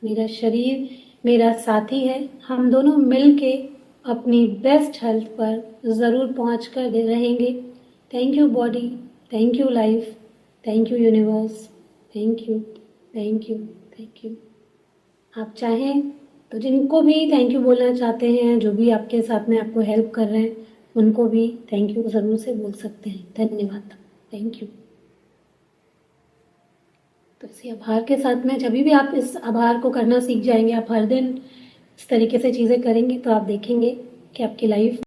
मेरा शरीर मेरा साथी है। हम दोनों मिल के अपनी बेस्ट हेल्थ पर ज़रूर पहुँच कर रहेंगे। Thank you body, thank you life, thank you universe, thank you, thank you, thank you. आप चाहें तो जिनको भी थैंक यू बोलना चाहते हैं, जो भी आपके साथ में आपको हेल्प कर रहे हैं, उनको भी थैंक यू ज़रूर से बोल सकते हैं। धन्यवाद, थैंक यू। तो इसी आभार के साथ में जब भी आप इस आभार को करना सीख जाएंगे, आप हर दिन इस तरीके से चीज़ें करेंगे, तो आप देखेंगे कि आपकी लाइफ